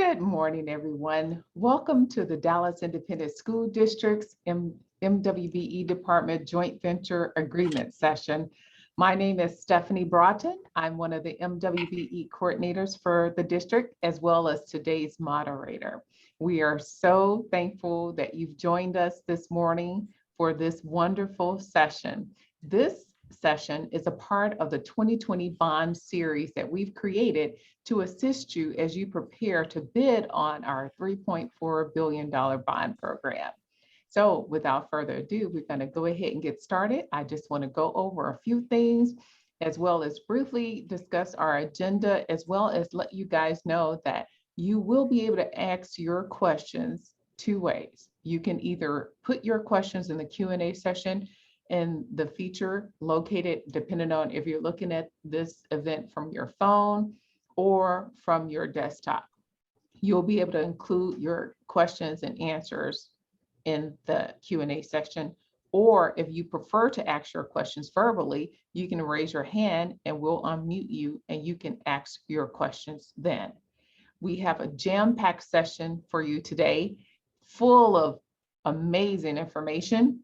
Good morning, everyone. Welcome to the Dallas Independent School District's MWBE Department Joint Venture Agreement session. My name is Stephanie Broughton. I'm one of the MWBE coordinators for the district, as well as today's moderator. We are so thankful that you've joined us this morning for this wonderful session. This session is a part of the 2020 bond series that we've created to assist you as you prepare to bid on our $3.4 billion bond program. So without further ado, we're going to go ahead and get started. I just want to go over a few things, as well as briefly discuss our agenda, as well as let you guys know that you will be able to ask your questions two ways. You can either put your questions in the Q&A session in the feature located, depending on if you're looking at this event from your phone or from your desktop. You'll be able to include your questions and answers in the Q&A section, or if you prefer to ask your questions verbally, you can raise your hand and we'll unmute you and you can ask your questions then. We have a jam-packed session for you today, full of amazing information.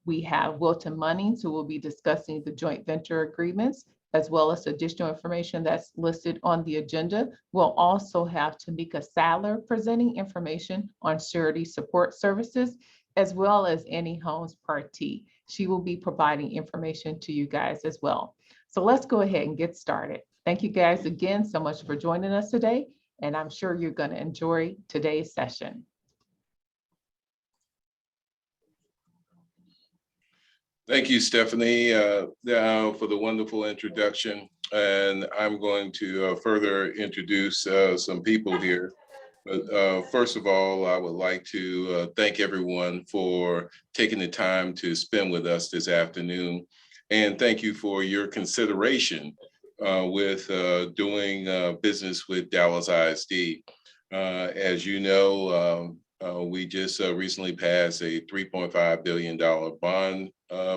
We have Wilton Munnings, who will be discussing the joint venture agreements, as well as additional information that's listed on the agenda. We'll also have Tameka Sadler presenting information on surety support services, as well as Annie Holmes Partee. She will be providing information to you guys as well. So let's go ahead and get started. Thank you guys again so much for joining us today, and I'm sure you're going to enjoy today's session. Thank you, Stephanie, for the wonderful introduction. And I'm going to further introduce some people here. But first of all, I would like to thank everyone for taking the time to spend with us this afternoon. And thank you for your consideration with doing business with Dallas ISD. As you know, we just recently passed a $3.5 billion bond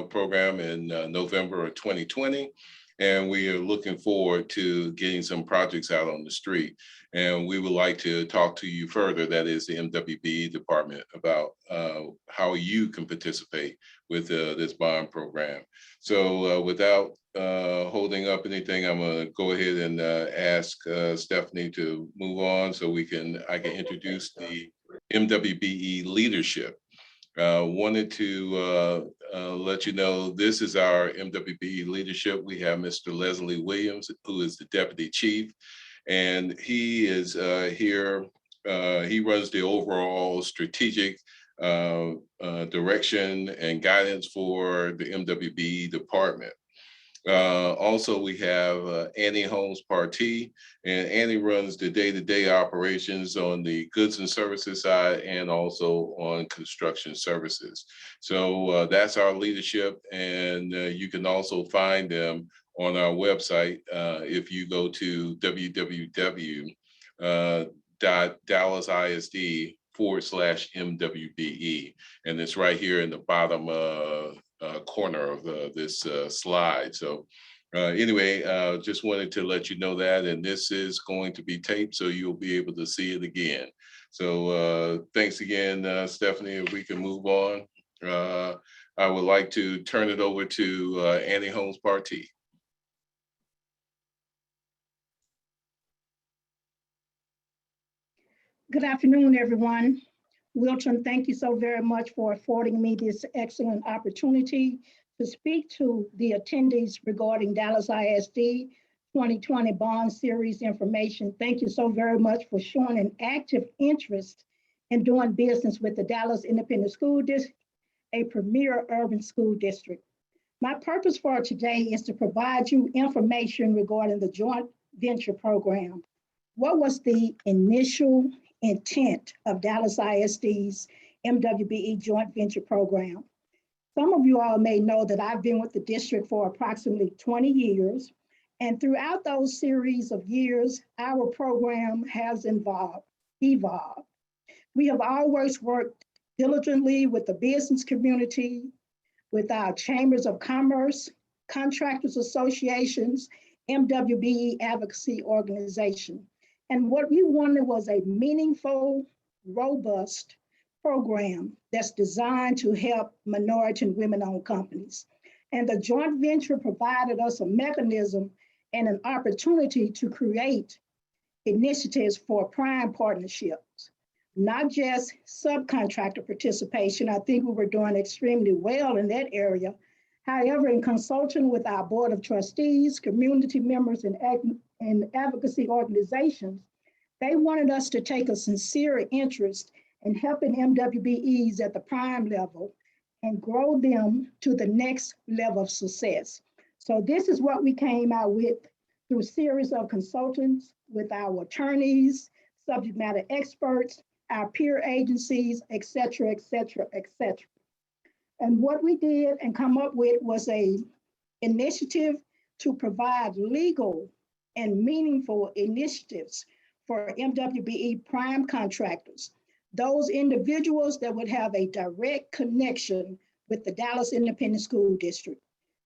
program in November of 2020, and we are looking forward to getting some projects out on the street. And we would like to talk to you further, that is the MWBE department, about how you can participate with this bond program. So without holding up anything, I'm going to go ahead and ask Stephanie to move on so I can introduce the MWBE Leadership. Wanted to let you know this is our MWBE Leadership. We have Mr. Leslie Williams, who is the Deputy Chief, and he is here. He runs the overall strategic direction and guidance for the MWBE department. Also, we have Annie Holmes Partee, and Annie runs the day-to-day operations on the goods and services side and also on construction services. So that's our leadership, and you can also find them on our website if you go to www.dallasisd.com/MWBE, and it's right here in the bottom corner of this slide. So anyway, just wanted to let you know that, and this is going to be taped, so you'll be able to see it again. So thanks again, Stephanie. If we can move on, I would like to turn it over to Annie Holmes Partee. Good afternoon, everyone. Wilton, thank you so very much for affording me this excellent opportunity to speak to the attendees regarding Dallas ISD 2020 bond series information. Thank you so very much for showing an active interest in doing business with the Dallas Independent School District, a premier urban school district. My purpose for today is to provide you information regarding the joint venture program. What was the initial intent of Dallas ISD's MWBE joint venture program? Some of you all may know that I've been with the district for approximately 20 years, and throughout those series of years, our program has evolved. We have always worked diligently with the business community, with our chambers of commerce, contractors associations, MWBE advocacy organization. And what we wanted was a meaningful, robust program that's designed to help minority and women-owned companies. And the joint venture provided us a mechanism and an opportunity to create initiatives for prime partnerships, not just subcontractor participation. I think we were doing extremely well in that area. However, in consulting with our board of trustees, community members, and advocacy organizations, they wanted us to take a sincere interest in helping MWBEs at the prime level and grow them to the next level of success. So this is what we came out with through a series of consultants with our attorneys, subject matter experts, our peer agencies, et cetera, et cetera, et cetera. And what we did and come up with was an initiative to provide legal and meaningful initiatives for MWBE prime contractors, those individuals that would have a direct connection with the Dallas Independent School District.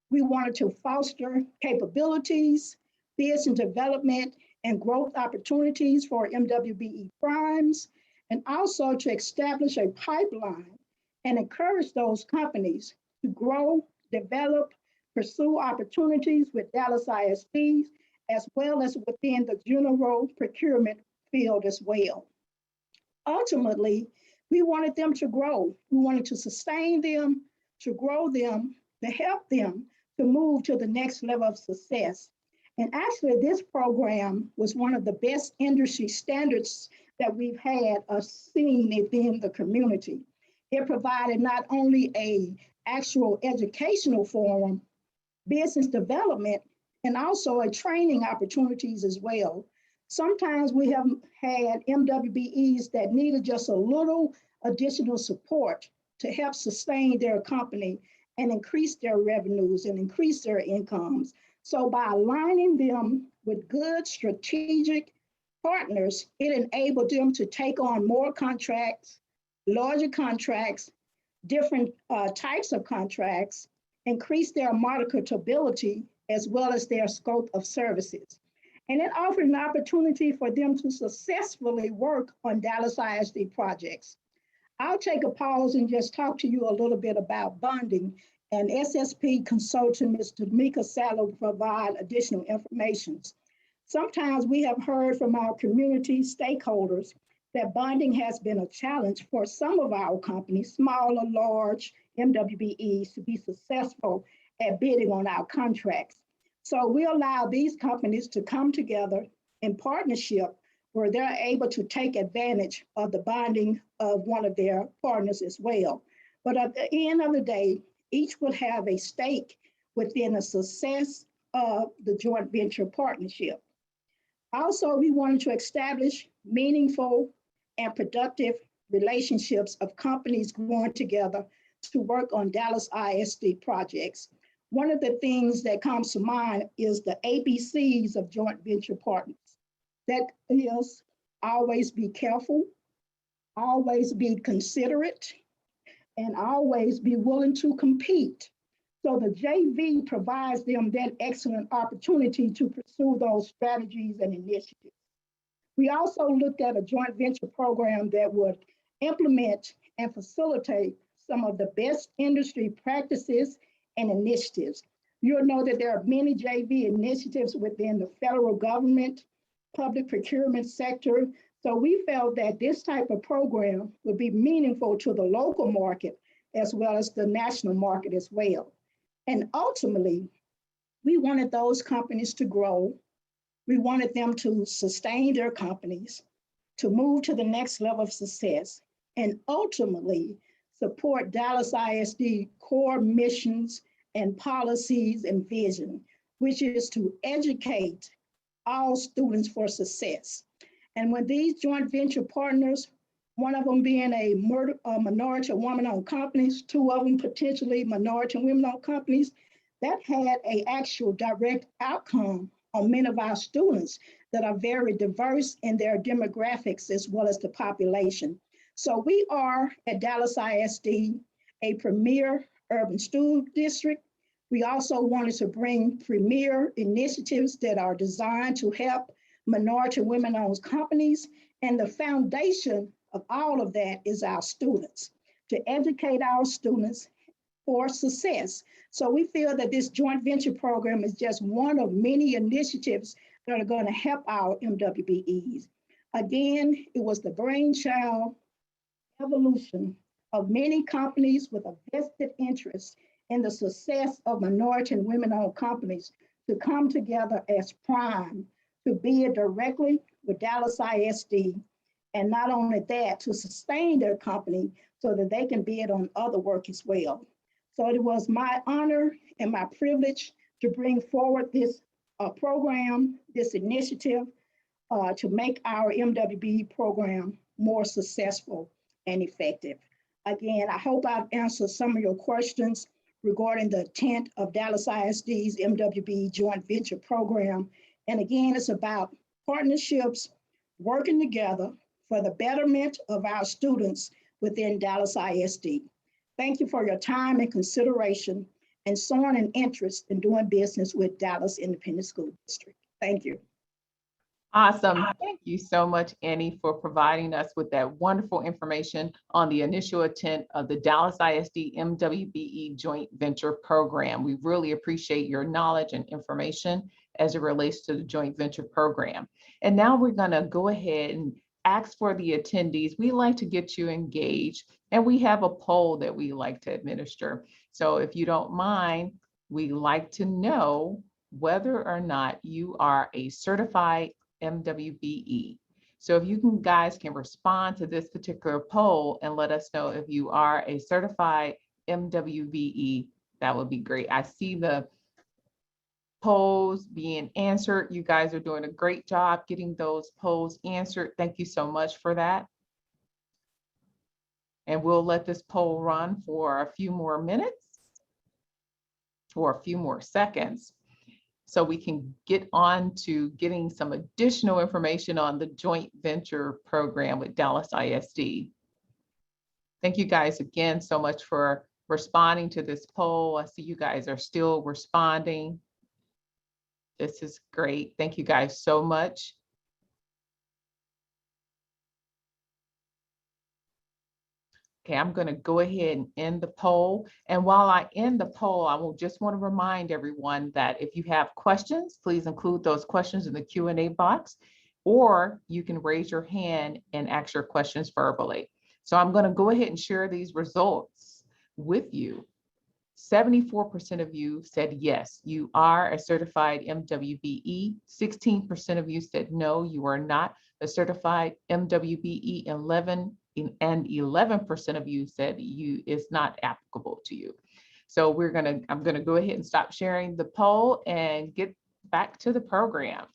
We wanted to foster capabilities, business development, and growth opportunities for MWBE primes, and also to establish a pipeline and encourage those companies to grow, develop, pursue opportunities with Dallas ISDs, as well as within the general procurement field as well. Ultimately, we wanted them to grow. We wanted to sustain them, to grow them, to help them to move to the next level of success. And actually, this program was one of the best industry standards that we've had seen within the community. It provided not only an actual educational forum, business development, and also a training opportunities as well. Sometimes we have had MWBEs that needed just a little additional support to help sustain their company and increase their revenues and increase their incomes. So by aligning them with good strategic partners, it enabled them to take on more contracts, larger contracts, different types of contracts, increase their marketability, as well as their scope of services. And it offered an opportunity for them to successfully work on Dallas ISD projects. I'll take a pause and just talk to you a little bit about bonding, and SSP Consulting, Ms. Tameka Sadler, will provide additional information. Sometimes we have heard from our community stakeholders that bonding has been a challenge for some of our companies, small or large MWBEs, to be successful at bidding on our contracts. So we allow these companies to come together in partnership where they're able to take advantage of the bonding of one of their partners as well. But at the end of the day, each will have a stake within the success of the joint venture partnership. Also, we wanted to establish meaningful and productive relationships of companies growing together to work on Dallas ISD projects. One of the things that comes to mind is the ABCs of joint venture partners. That is, always be careful, always be considerate, and always be willing to compete. So the JV provides them that excellent opportunity to pursue those strategies and initiatives. We also looked at a joint venture program that would implement and facilitate some of the best industry practices and initiatives. You'll know that there are many JV initiatives within the federal government, public procurement sector. So we felt that this type of program would be meaningful to the local market as well as the national market as well. And ultimately, we wanted those companies to grow. We wanted them to sustain their companies, to move to the next level of success, and ultimately support Dallas ISD core missions and policies and vision, which is to educate all students for success. And when these joint venture partners, one of them being a minority or woman-owned companies, two of them potentially minority and women-owned companies, that had an actual direct outcome on many of our students that are very diverse in their demographics as well as the population. So we are at Dallas ISD a premier urban school district. We also wanted to bring premier initiatives that are designed to help minority and women-owned companies. And the foundation of all of that is our students, to educate our students for success. So we feel that this joint venture program is just one of many initiatives that are going to help our MWBEs. Again, it was the brainchild evolution of many companies with a vested interest in the success of minority and women-owned companies to come together as prime to bid directly with Dallas ISD, and not only that, to sustain their company so that they can bid on other work as well. So it was my honor and my privilege to bring forward this program, this initiative, to make our MWBE program more successful and effective. Again, I hope I've answered some of your questions regarding the intent of Dallas ISD's MWBE joint venture program. And again, it's about partnerships, working together for the betterment of our students within Dallas ISD. Thank you for your time and consideration and showing an interest in doing business with Dallas Independent School District. Thank you. Awesome. Thank you so much, Annie, for providing us with that wonderful information on the initial intent of the Dallas ISD MWBE Joint Venture Program. We really appreciate your knowledge and information as it relates to the Joint Venture Program. And now we're going to go ahead and ask for the attendees. We like to get you engaged, and we have a poll that we like to administer. So if you don't mind, we like to know whether or not you are a certified MWBE. So if you guys can respond to this particular poll and let us know if you are a certified MWBE, that would be great. I see the polls being answered. You guys are doing a great job getting those polls answered. Thank you so much for that. And we'll let this poll run for a few more minutes or a few more seconds, so we can get on to getting some additional information on the joint venture program with Dallas ISD. Thank you guys again so much for responding to this poll. I see you guys are still responding. This is great. Thank you guys so much. Okay, I'm going to go ahead and end the poll. And while I end the poll, I will just want to remind everyone that if you have questions, please include those questions in the Q&A box, or you can raise your hand and ask your questions verbally. So I'm going to go ahead and share these results with you. 74% of you said yes, you are a certified MWBE. 16% of you said no, you are not a certified MWBE. 11% of you said it's not applicable to you. So I'm gonna go ahead and stop sharing the poll and get back to the program.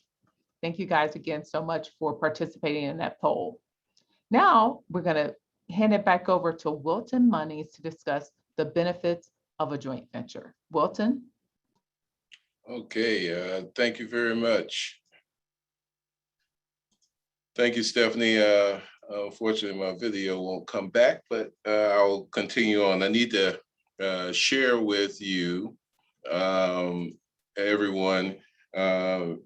Thank you guys again so much for participating in that poll. Now we're gonna hand it back over to Wilton Munnings to discuss the benefits of a joint venture. Wilton? Okay, thank you very much. Thank you, Stephanie. Unfortunately, my video won't come back, but I'll continue on. I need to share with you, everyone, that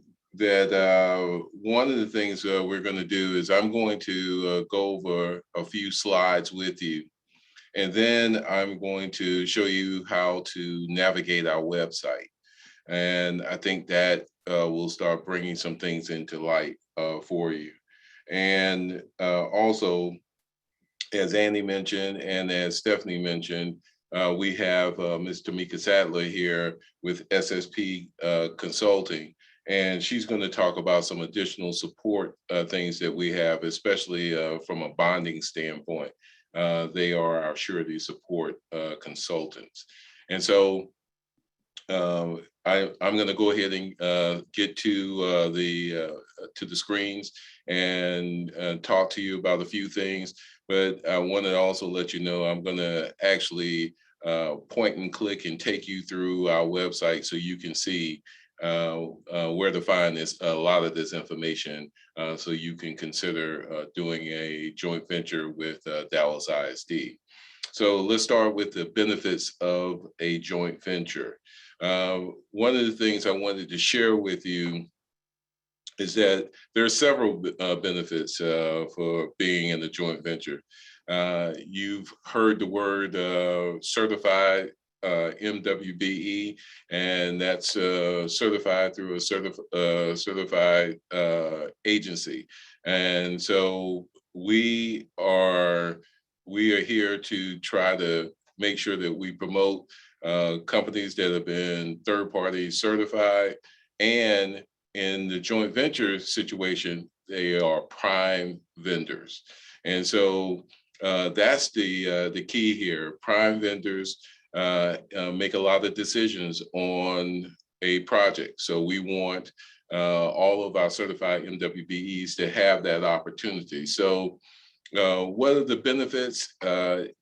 one of the things we're going to do is I'm going to go over a few slides with you. And then I'm going to show you how to navigate our website. And I think that will start bringing some things into light for you. And also, as Andy mentioned, and as Stephanie mentioned, we have Ms. Tameka Sadler here with SSP Consulting. And she's going to talk about some additional support things that we have, especially from a bonding standpoint. They are our surety support consultants. And so I'm going to go ahead and get to the screens and talk to you about a few things. But I want to also let you know I'm going to actually point and click and take you through our website so you can see where to find a lot of this information, so you can consider doing a joint venture with Dallas ISD. So let's start with the benefits of a joint venture. One of the things I wanted to share with you is that there are several benefits for being in a joint venture. You've heard the word certified MWBE, and that's certified through a certified agency. And so we are here to try to make sure that we promote companies that have been third-party certified, and in the joint venture situation, they are prime vendors. And so that's the key here. Prime vendors make a lot of decisions on a project. So we want all of our certified MWBEs to have that opportunity. So what are the benefits? The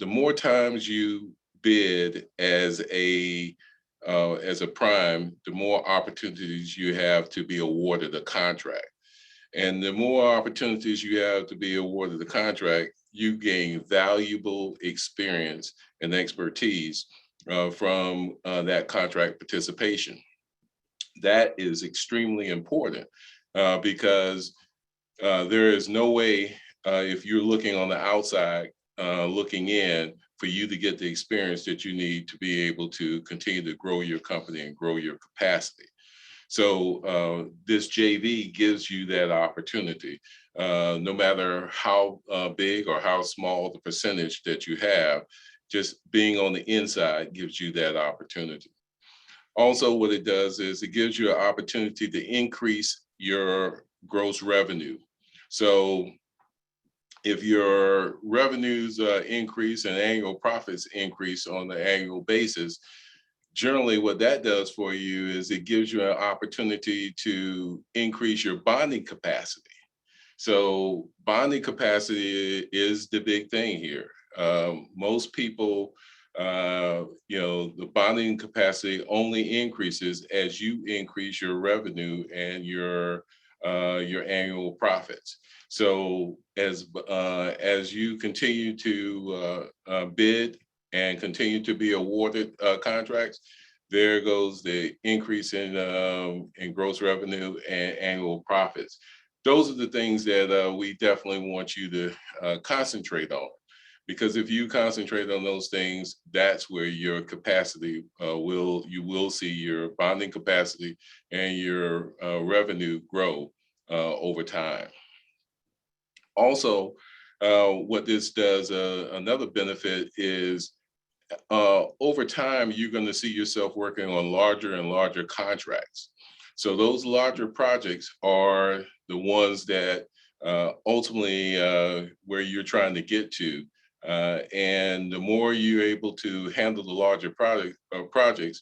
more times you bid as a prime, the more opportunities you have to be awarded a contract. And the more opportunities you have to be awarded a contract, you gain valuable experience and expertise from that contract participation. That is extremely important because there is no way, if you're looking on the outside, looking in, for you to get the experience that you need to be able to continue to grow your company and grow your capacity. So this JV gives you that opportunity, no matter how big or how small the percentage that you have, just being on the inside gives you that opportunity. Also, what it does is it gives you an opportunity to increase your gross revenue. So if your revenues increase and annual profits increase on an annual basis, generally what that does for you is it gives you an opportunity to increase your bonding capacity. So bonding capacity is the big thing here. Most people, the bonding capacity only increases as you increase your revenue and your annual profits. So as you continue to bid and continue to be awarded contracts, there goes the increase in gross revenue and annual profits. Those are the things that we definitely want you to concentrate on, because if you concentrate on those things, that's where your capacity you will see your bonding capacity and your revenue grow over time. Also, what this does, another benefit is over time, you're going to see yourself working on larger and larger contracts. So those larger projects are the ones that ultimately where you're trying to get to. And the more you're able to handle the larger projects,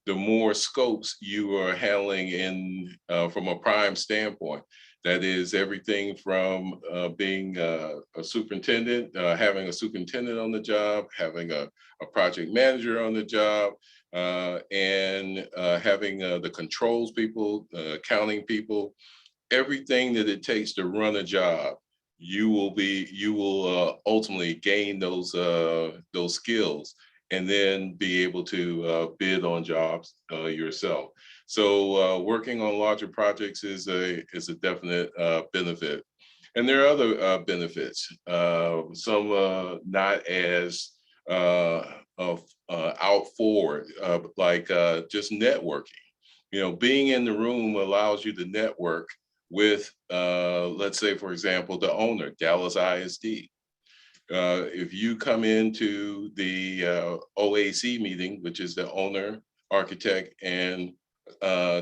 the more scopes you are handling from a prime standpoint. That is everything from being a superintendent, having a superintendent on the job, having a project manager on the job, and having the controls people, accounting people, everything that it takes to run a job. You will ultimately gain those skills and then be able to bid on jobs yourself. So working on larger projects is a definite benefit. And there are other benefits, some not as out forward, like just networking. Being in the room allows you to network with, let's say, for example, the owner, Dallas ISD. If you come into the OAC meeting, which is the owner, architect, and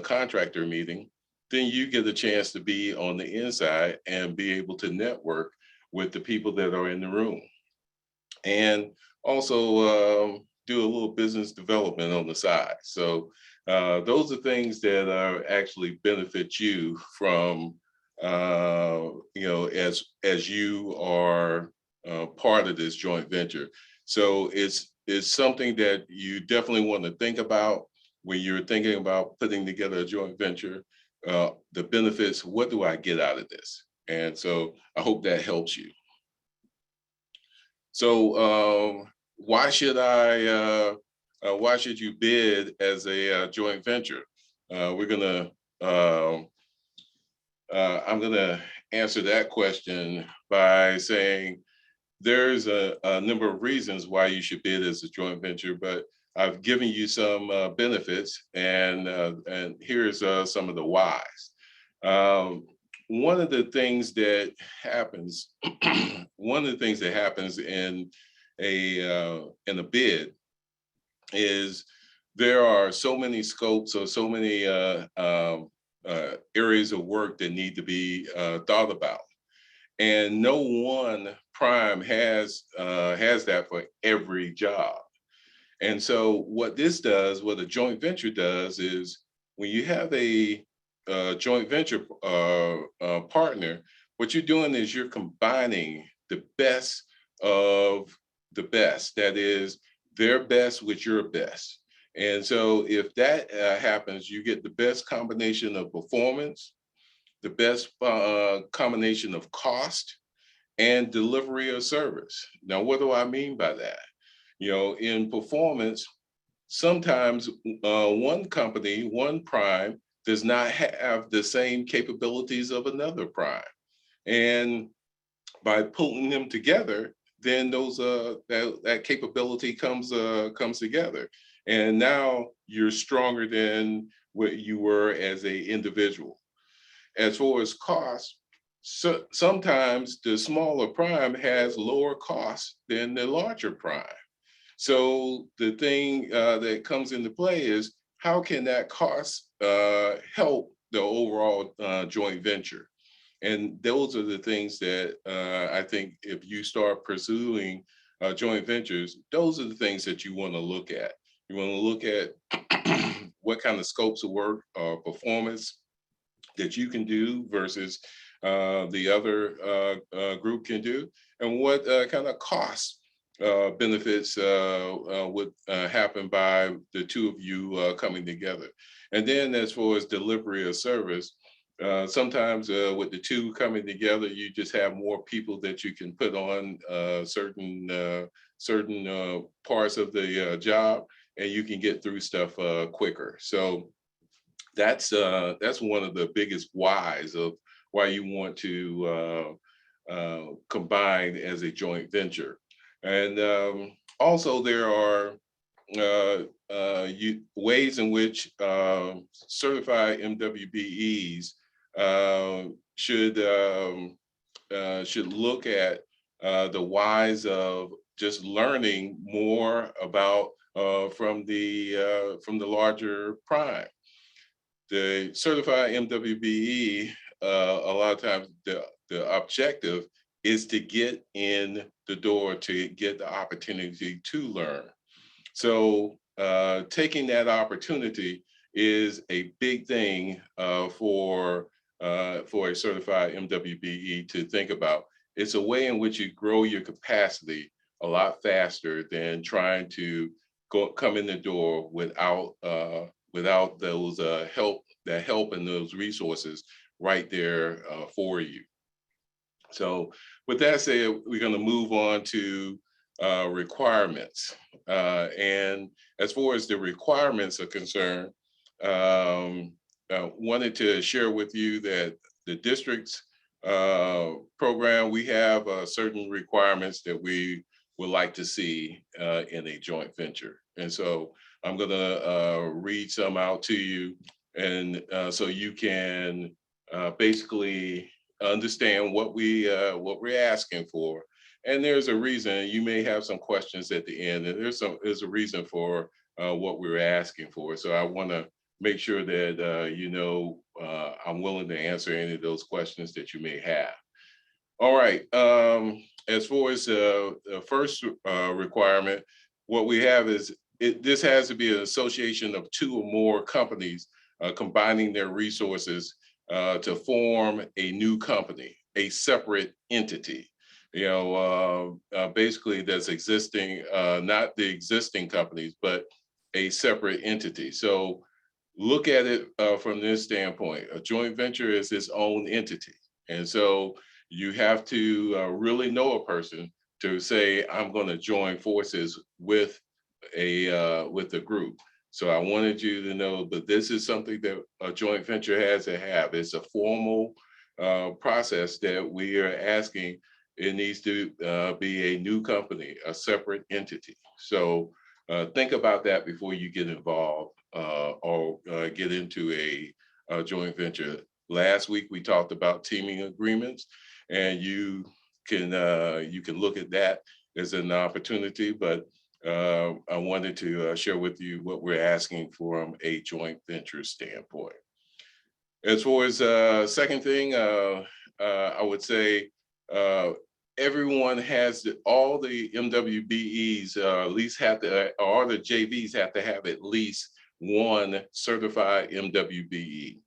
contractor meeting, then you get a chance to be on the inside and be able to network with the people that are in the room. And also do a little business development on the side. So those are things that are actually benefit you from, as you are part of this joint venture. So it's something that you definitely want to think about when you're thinking about putting together a joint venture. The benefits, what do I get out of this? And so I hope that helps you. So why should you bid as a joint venture? we're gonna, I'm gonna answer that question by saying there's a number of reasons why you should bid as a joint venture, but I've given you some benefits, and here's some of the whys. One of the things that happens, one of the things that happens in a bid is there are so many scopes or so many areas of work that need to be thought about, and no one prime has that for every job. And so what this does, what a joint venture does, is when you have a joint venture partner, what you're doing is you're combining the best of the best. That is their best with your best. And so if that happens, you get the best combination of performance, the best combination of cost, and delivery of service. Now, what do I mean by that? You know, in performance, sometimes one company, one prime, does not have the same capabilities of another prime. And by pulling them together, then those that capability comes together. And now you're stronger than what you were as an individual. As far as cost, so sometimes the smaller prime has lower costs than the larger prime. So the thing that comes into play is how can that cost help the overall joint venture? And those are the things that I think if you start pursuing joint ventures, those are the things that you want to look at. You want to look at what kind of scopes of work or performance that you can do versus the other group can do, and what kind of cost benefits would happen by the two of you coming together. And then as far as delivery of service, sometimes with the two coming together, you just have more people that you can put on certain parts of the job, and you can get through stuff quicker. So that's one of the biggest whys of why you want to combine as a joint venture. And also there are ways in which certified MWBEs should look at the whys of just learning more about from the larger prime. The certified MWBE, a lot of times the objective is to get in the door, to get the opportunity to learn. So taking that opportunity is a big thing for a certified MWBE to think about. It's a way in which you grow your capacity a lot faster than trying to come in the door without those help and those resources right there for you. So with that said, we're going to move on to requirements. And as far as the requirements are concerned, wanted to share with you that the district's program, we have certain requirements that we would like to see in a joint venture. And so I'm going to read some out to you, and so you can basically understand what we're asking for. And there's a reason. You may have some questions at the end, and there's a reason for what we're asking for. So I want to make sure that you know I'm willing to answer any of those questions that you may have. All right. As far as the first requirement, what we have is this has to be an association of two or more companies combining their resources to form a new company, a separate entity. You know, basically that's existing, not the existing companies, but a separate entity. So look at it from this standpoint. A joint venture is its own entity. And so you have to really know a person to say, I'm going to join forces with a group. So I wanted you to know, but this is something that a joint venture has to have. It's a formal process that we are asking. It needs to be a new company, a separate entity. So think about that before you get involved or get into a joint venture. Last week, we talked about teaming agreements, and you can look at that as an opportunity, but I wanted to share with you what we're asking from a joint venture standpoint. As far as second thing, I would say everyone has all the MWBEs at least have to, or the JVs have to have at least one certified MWBE.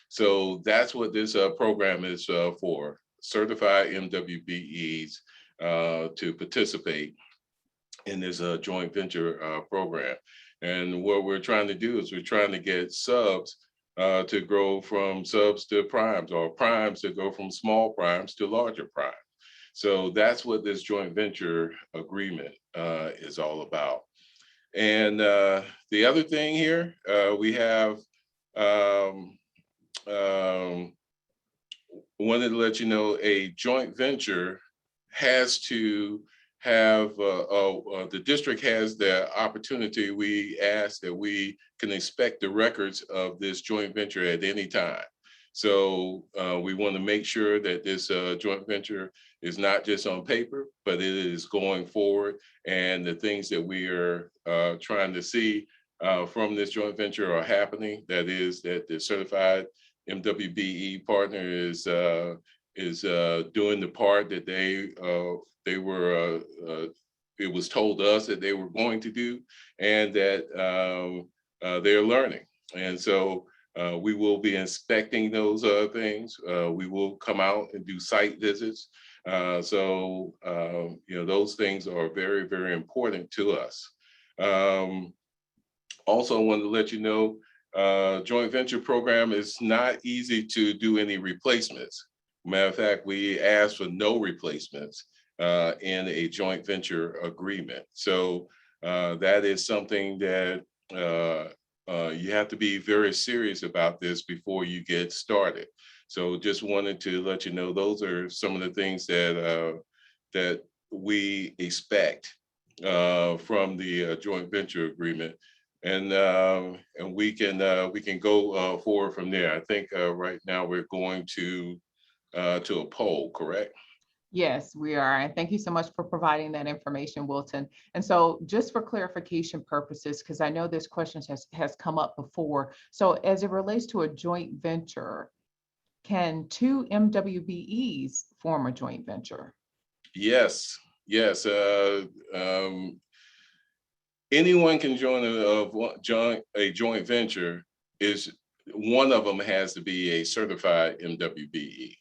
So that's what this program is for, certified MWBEs to participate in this joint venture program. And what we're trying to do is we're trying to get subs to grow from subs to primes, or primes to go from small primes to larger primes. So that's what this joint venture agreement is all about. And the other thing here, we have wanted to let you know a joint venture has to have, the district has the opportunity. We ask that we can inspect the records of this joint venture at any time. So we want to make sure that this joint venture is not just on paper, but it is going forward. And the things that we are trying to see from this joint venture are happening. That is that the certified MWBE partner is doing the part that they were, it was told us that they were going to do, and that they're learning. And so we will be inspecting those things. We will come out and do site visits. So, those things are very, very important to us. Also, I wanted to let you know, joint venture program is not easy to do any replacements. Matter of fact, we asked for no replacements in a joint venture agreement. So that is something that you have to be very serious about this before you get started. So just wanted to let you know, those are some of the things that that we expect from the joint venture agreement. And we can go forward from there. I think right now we're going to a poll, correct? Yes, we are. And thank you so much for providing that information, Wilton. And so just for clarification purposes, because I know this question has come up before. So as it relates to a joint venture, can two MWBEs form a joint venture? Yes, yes. Anyone can join a joint venture. Is one of them has to be a certified MWBE.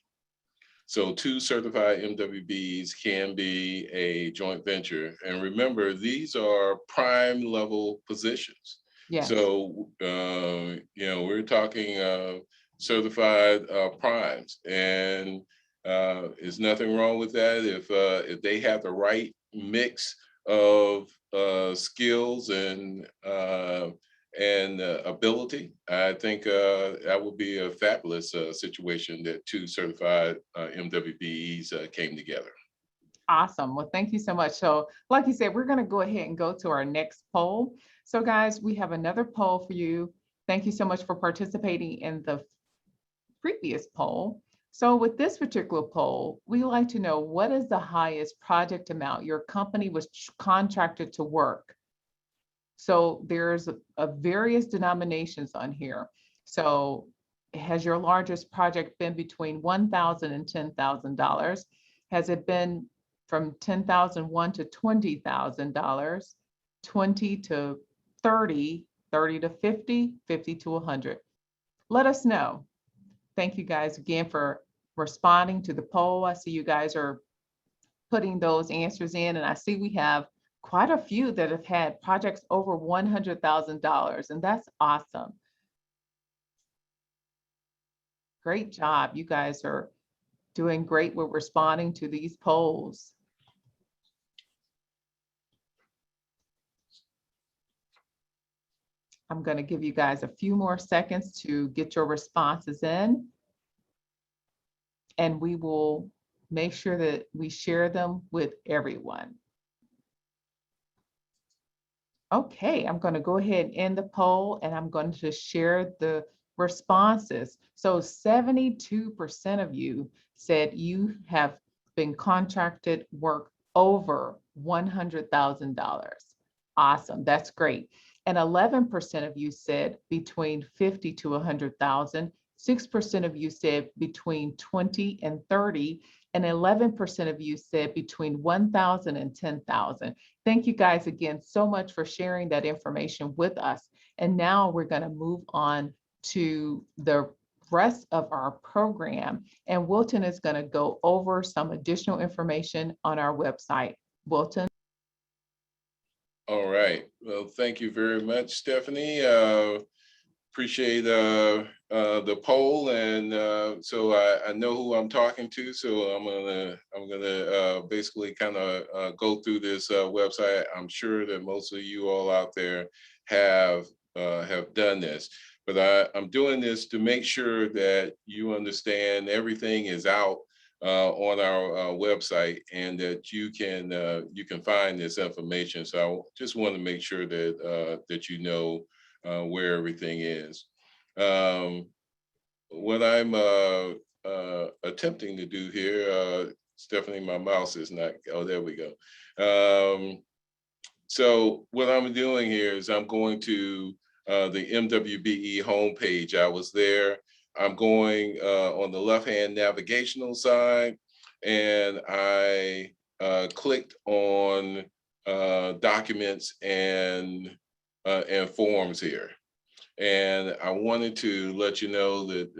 So two certified MWBEs can be a joint venture. And remember, these are prime level positions. Yes. So, we're talking certified primes, and there's nothing wrong with that if they have the right mix of skills and ability. I think that would be a fabulous situation that two certified MWBEs came together. Awesome. Well, thank you so much. So like you said, we're going to go ahead and go to our next poll. So guys, we have another poll for you. Thank you so much for participating in the previous poll. So with this particular poll, we like to know, what is the highest project amount your company was contracted to work? So there's a various denominations on here. So has your largest project been between $1,000 and $10,000? Has it been from $10,001 to $20,000, 20 to 30, 30 to 50, 50 to 100? Let us know. Thank you guys again for responding to the poll. I see you guys are putting those answers in, and I see we have quite a few that have had projects over $100,000, and that's awesome. Great job. You guys are doing great with responding to these polls. I'm going to give you guys a few more seconds to get your responses in. And we will make sure that we share them with everyone. Okay, I'm going to go ahead and end the poll, and I'm going to share the responses. So 72% of you said you have been contracted work over $100,000. Awesome, that's great. And 11% of you said between 50 to 100,000. 6% of you said between 20 and 30, and 11% of you said between 1,000 and 10,000. Thank you guys again so much for sharing that information with us. And now we're going to move on to the rest of our program. And Wilton is going to go over some additional information on our website. Wilton. All right. Well, thank you very much, Stephanie. Appreciate the poll, and so I know who I'm talking to. So I'm gonna basically kind of go through this website. I'm sure that most of you all out there have done this, but I'm doing this to make sure that you understand everything is out on our website, and that you can find this information. So I just want to make sure that that you know where everything is. What I'm attempting to do here, Stephanie, my mouse is not, oh, there we go. So what I'm doing here is I'm going to the MWBE homepage. I was there. I'm going on the left-hand navigational side, and I clicked on documents and forms here. And I wanted to let you know that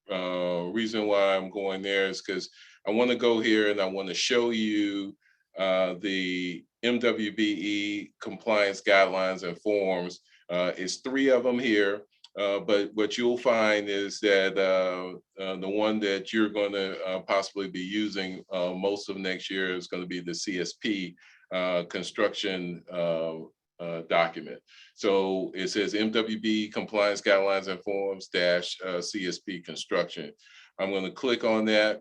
the reason why I'm going there is because I want to go here and I want to show you the MWBE compliance guidelines and forms. It's 3 of them here. But what you'll find is that the one that you're going to possibly be using most of next year is going to be the CSP Construction Document. So it says MWB Compliance Guidelines and Forms CSP Construction. I'm going to click on that.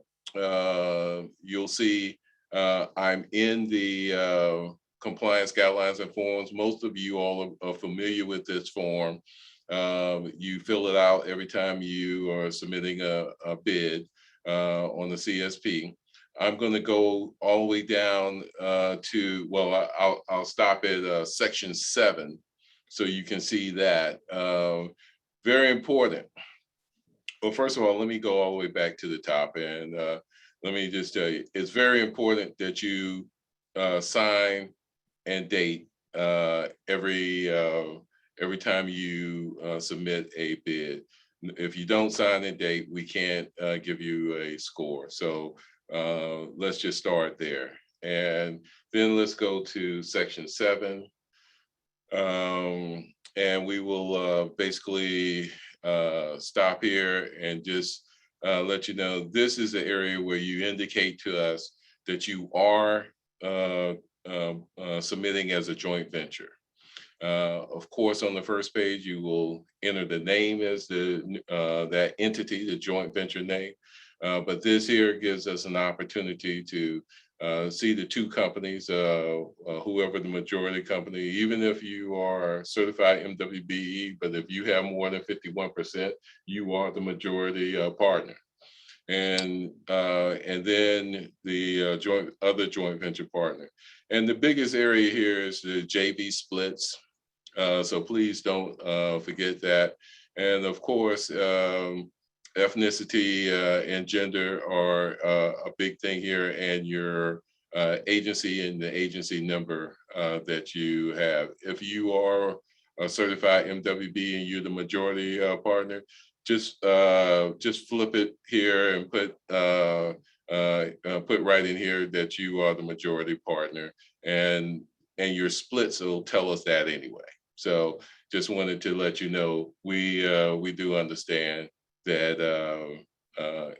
You'll see I'm in the Compliance Guidelines and Forms. Most of you all are familiar with this form. You fill it out every time you are submitting a bid on the CSP. I'm going to go all the way down to, well, I'll stop at section 7, so you can see that. Very important. Well, first of all, let me go all the way back to the top, and let me just tell you, it's very important that you sign and date every time you submit a bid. If you don't sign and date, we can't give you a score. So let's just start there. And then let's go to section 7. And we will basically stop here and just let you know this is the area where you indicate to us that you are submitting as a joint venture. Of course, on the first page, you will enter the name as that entity, the joint venture name. But this here gives us an opportunity to see the 2 companies, whoever the majority company, even if you are certified MWBE, but if you have more than 51%, you are the majority partner. And then the other joint venture partner. And the biggest area here is the JV splits. So please don't forget that. And of course, ethnicity and gender are a big thing here, and your agency and the agency number that you have. If you are a certified MWB and you're the majority partner, just flip it here and put right in here that you are the majority partner, and your splits will tell us that anyway. So just wanted to let you know we do understand that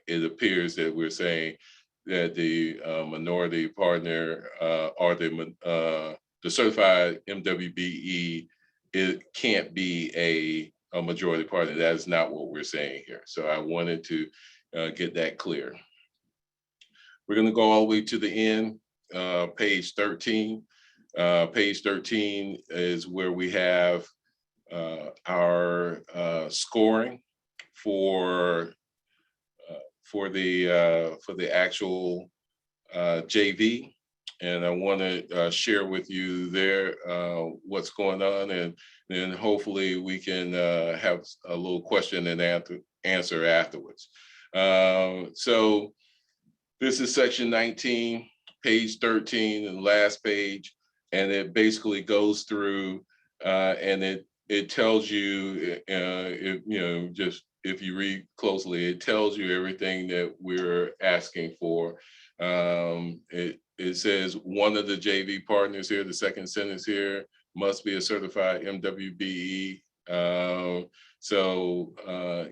it appears that we're saying that the minority partner or the certified MWBE it can't be a majority partner. That is not what we're saying here. So I wanted to get that clear. We're going to go all the way to the end, page 13. Page 13 is where we have our scoring for the actual JV, and I want to share with you there what's going on, and then hopefully we can have a little question and answer afterwards. So this is section 19, page 13, and the last page, and it basically goes through and it tells you, just if you read closely, it tells you everything that we're asking for. It says one of the JV partners here, the second sentence here, must be a certified MWBE. So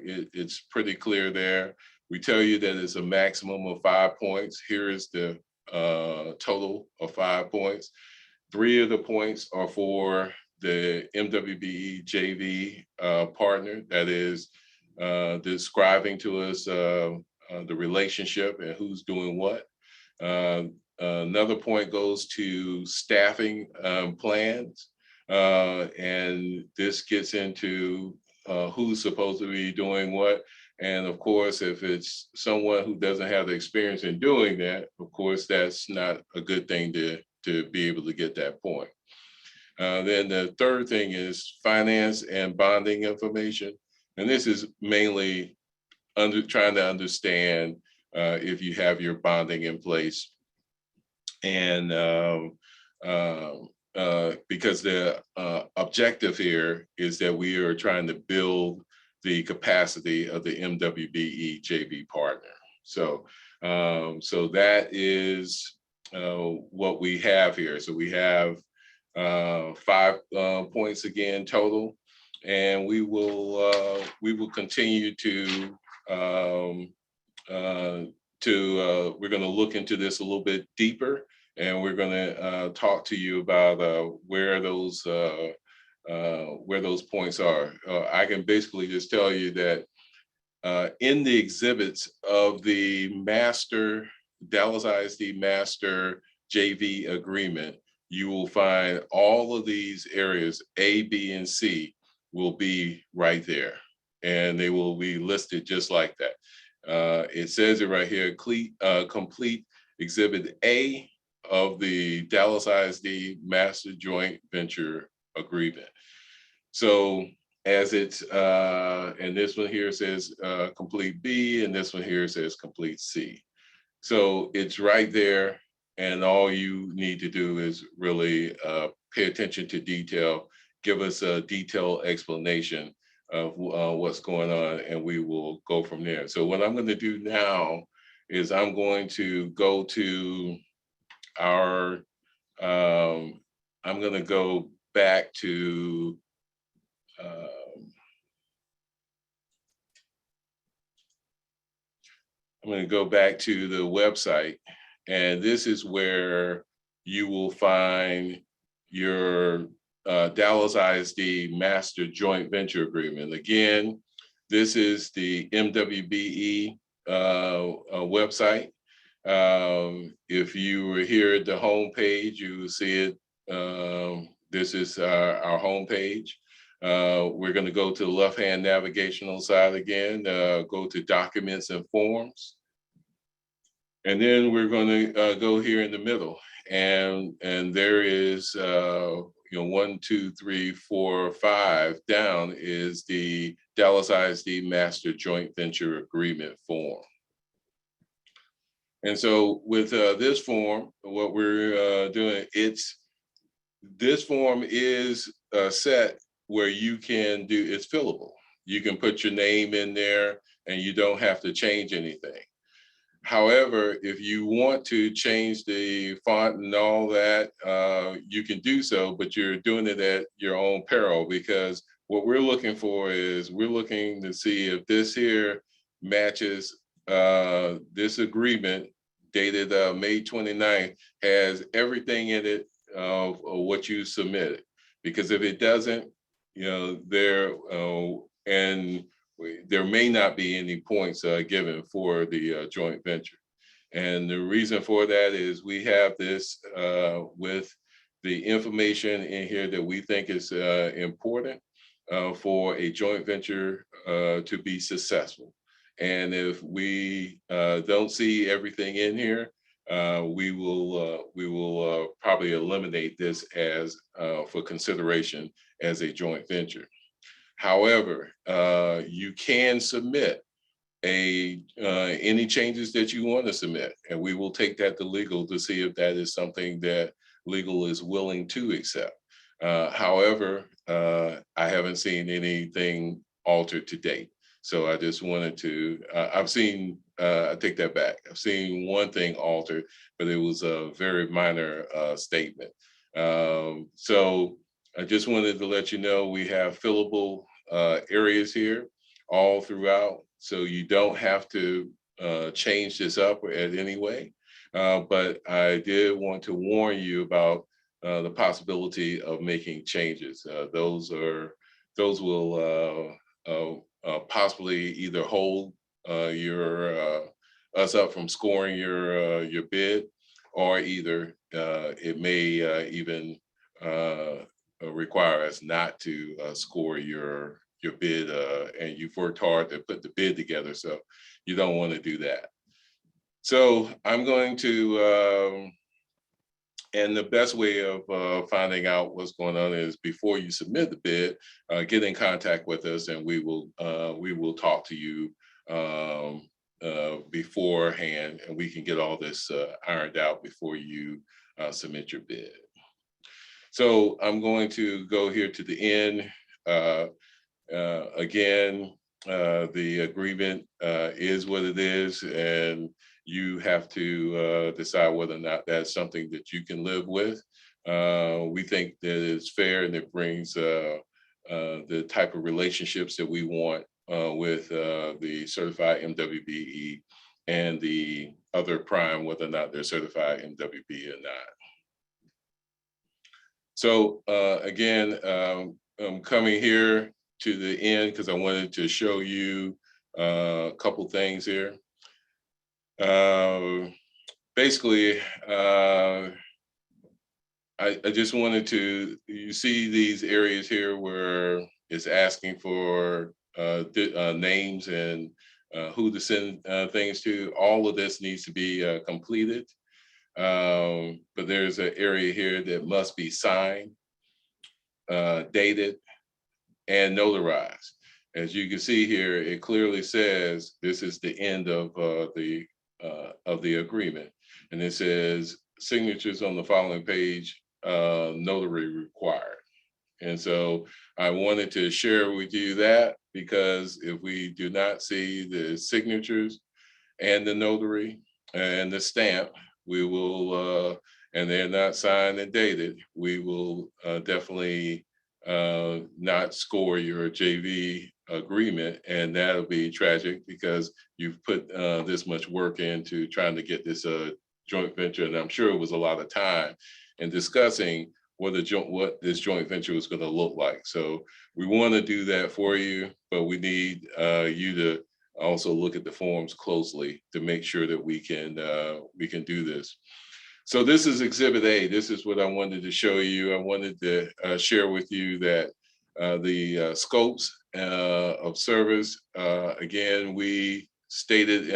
it's pretty clear there. We tell you that it's a maximum of 5 points. Here is the total of 5 points. 3 of the points are for the MWBE JV partner, that is describing to us the relationship and who's doing what. Another point goes to staffing plans, and this gets into who's supposed to be doing what. And of course, if it's someone who doesn't have the experience in doing that, of course, that's not a good thing to be able to get that point. Then the third thing is finance and bonding information. And this is mainly trying to understand if you have your bonding in place. And because the objective here is that we are trying to build the capacity of the MWBE JV partner. So, so that is what we have here. So we have 5 points again total, and we will continue to we're going to look into this a little bit deeper, and we're going to talk to you about where those points are. I can basically just tell you that in the exhibits of the master Dallas ISD master JV agreement, you will find all of these areas, A, B, and C, will be right there, and they will be listed just like that. It says it right here, complete Exhibit A of the Dallas ISD Master Joint Venture Agreement. So as it's, and this one here says complete B, and this one here says complete C. So it's right there, and all you need to do is really pay attention to detail, give us a detailed explanation of what's going on, and we will go from there. So what I'm going to do now is I'm going to go to our, I'm going to go back to, I'm going to go back to the website, and this is where you will find your Dallas ISD Master Joint Venture Agreement. Again, this is the MWBE website. If you were here at the home page, you will see it. This is our home page. We're going to go to the left-hand navigational side again, go to Documents and Forms. And then we're going to go here in the middle. And there is 1, 2, 3, 4, 5 down is the Dallas ISD Master Joint Venture Agreement form. And so with this form, what we're doing, this form is set where you can do, it's fillable. You can put your name in there and you don't have to change anything. However, if you want to change the font and all that, you can do so, but you're doing it at your own peril, because what we're looking for is we're looking to see if this here matches this agreement dated May 29th, has everything in it of what you submitted. Because if it doesn't, there may not be any points given for the joint venture. And the reason for that is we have this with the information in here that we think is important for a joint venture to be successful. And if we don't see everything in here, we will probably eliminate this as for consideration as a joint venture. However, you can submit any changes that you want to submit, and we will take that to legal to see if that is something that legal is willing to accept. However, I haven't seen anything altered to date. So I just wanted to, I take that back. I've seen one thing altered, but it was a very minor statement. So I just wanted to let you know we have fillable areas here all throughout. So you don't have to change this up in any way. But I did want to warn you about the possibility of making changes. Those will possibly either hold us up from scoring your bid, or either it may even require us not to score your bid, and you've worked hard to put the bid together, so you don't want to do that. So I'm going to, and the best way of finding out what's going on is before you submit the bid, get in contact with us, and we will talk to you beforehand, and we can get all this ironed out before you submit your bid. So I'm going to go here to the end. Again, the agreement is what it is, and you have to decide whether or not that's something that you can live with. We think that it's fair, and it brings the type of relationships that we want with the certified MWBE and the other prime, whether or not they're certified MWBE or not. So again, I'm coming here to the end because I wanted to show you a couple things here. Basically, I just wanted to, you see these areas here where it's asking for names and who to send things to. All of this needs to be completed. But there's an area here that must be signed, dated, and notarized. As you can see here, it clearly says this is the end of the agreement, and it says signatures on the following page, notary required. And so I wanted to share with you that, because if we do not see the signatures and the notary and the stamp, we will, and they're not signed and dated, we will definitely not score your JV agreement, and that'll be tragic because you've put this much work into trying to get this joint venture, and I'm sure it was a lot of time in discussing what this joint venture was going to look like. So we want to do that for you, but we need you to also look at the forms closely to make sure that we can do this. So this is Exhibit A. This is what I wanted to show you. I wanted to share with you that the scopes of service, again, we stated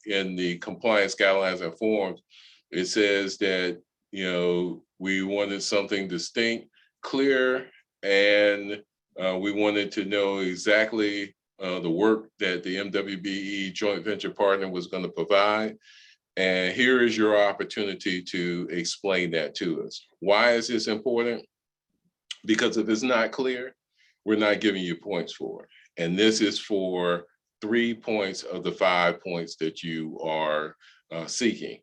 in the compliance guidelines and forms, it says that, we wanted something distinct, clear, and we wanted to know exactly the work that the MWBE joint venture partner was going to provide. And here is your opportunity to explain that to us. Why is this important? Because if it's not clear, we're not giving you points for it. And this is for 3 points of the 5 points that you are seeking.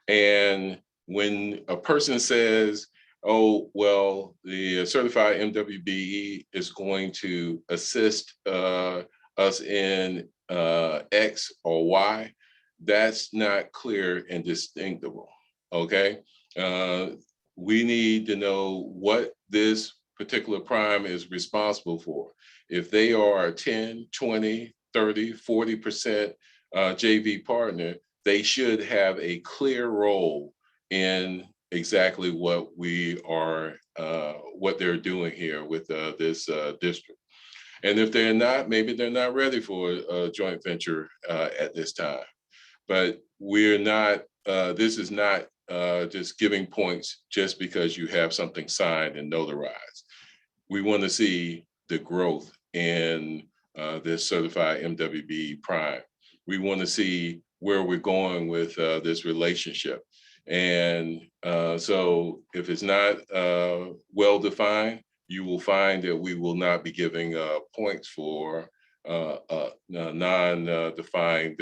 And when a person says, oh, well, the certified MWBE is going to assist us in X or Y, that's not clear and distinctable, okay? We need to know what this particular prime is responsible for. If they are a 10, 20, 30, 40% JV partner, they should have a clear role in exactly what we are, what they're doing here with this district. And if they're not, maybe they're not ready for a joint venture at this time. But we're not, this is not just giving points just because you have something signed and notarized. We want to see the growth in this certified MWBE prime. We want to see where we're going with this relationship. And so if it's not well-defined, you will find that we will not be giving points for non-defined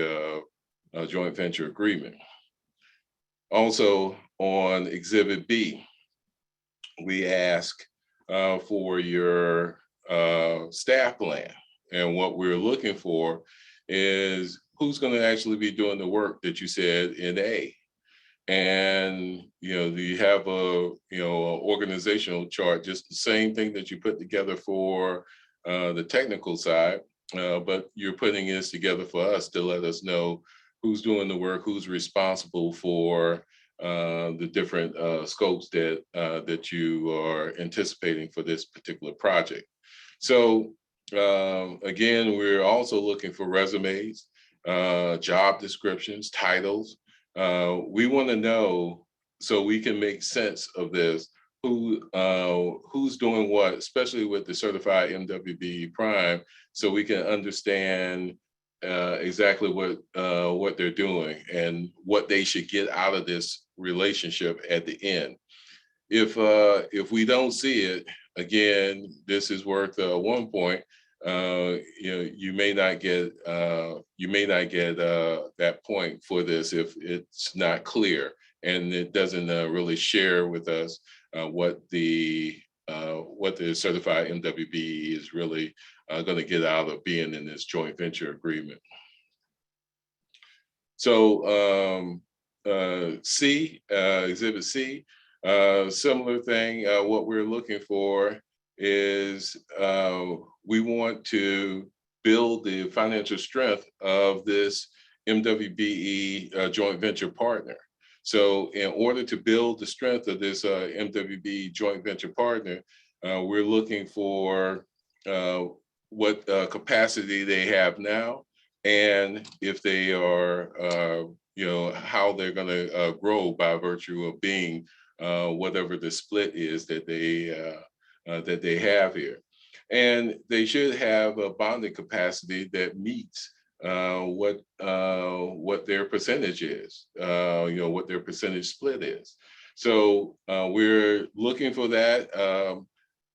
joint venture agreement. Also on Exhibit B, we ask for your staff plan. And what we're looking for is who's going to actually be doing the work that you said in A. And, do you have a, organizational chart, just the same thing that you put together for the technical side, but you're putting this together for us to let us know who's doing the work, who's responsible for the different scopes that you are anticipating for this particular project. So again, we're also looking for resumes, job descriptions, titles. We want to know so we can make sense of this, who's doing what, especially with the certified MWBE prime, so we can understand exactly what they're doing and what they should get out of this relationship at the end. If we don't see it, again, this is worth 1 point. You may not get that point for this if it's not clear and it doesn't really share with us what the certified MWBE is really going to get out of being in this joint venture agreement. So C, Exhibit C, similar thing. What we're looking for is we want to build the financial strength of this MWBE joint venture partner. So in order to build the strength of this MWBE joint venture partner, we're looking for what capacity they have now, and if they are, how they're going to grow by virtue of being whatever the split is that they have here. And they should have a bonding capacity that meets what their percentage is, what their percentage split is. So we're looking for that.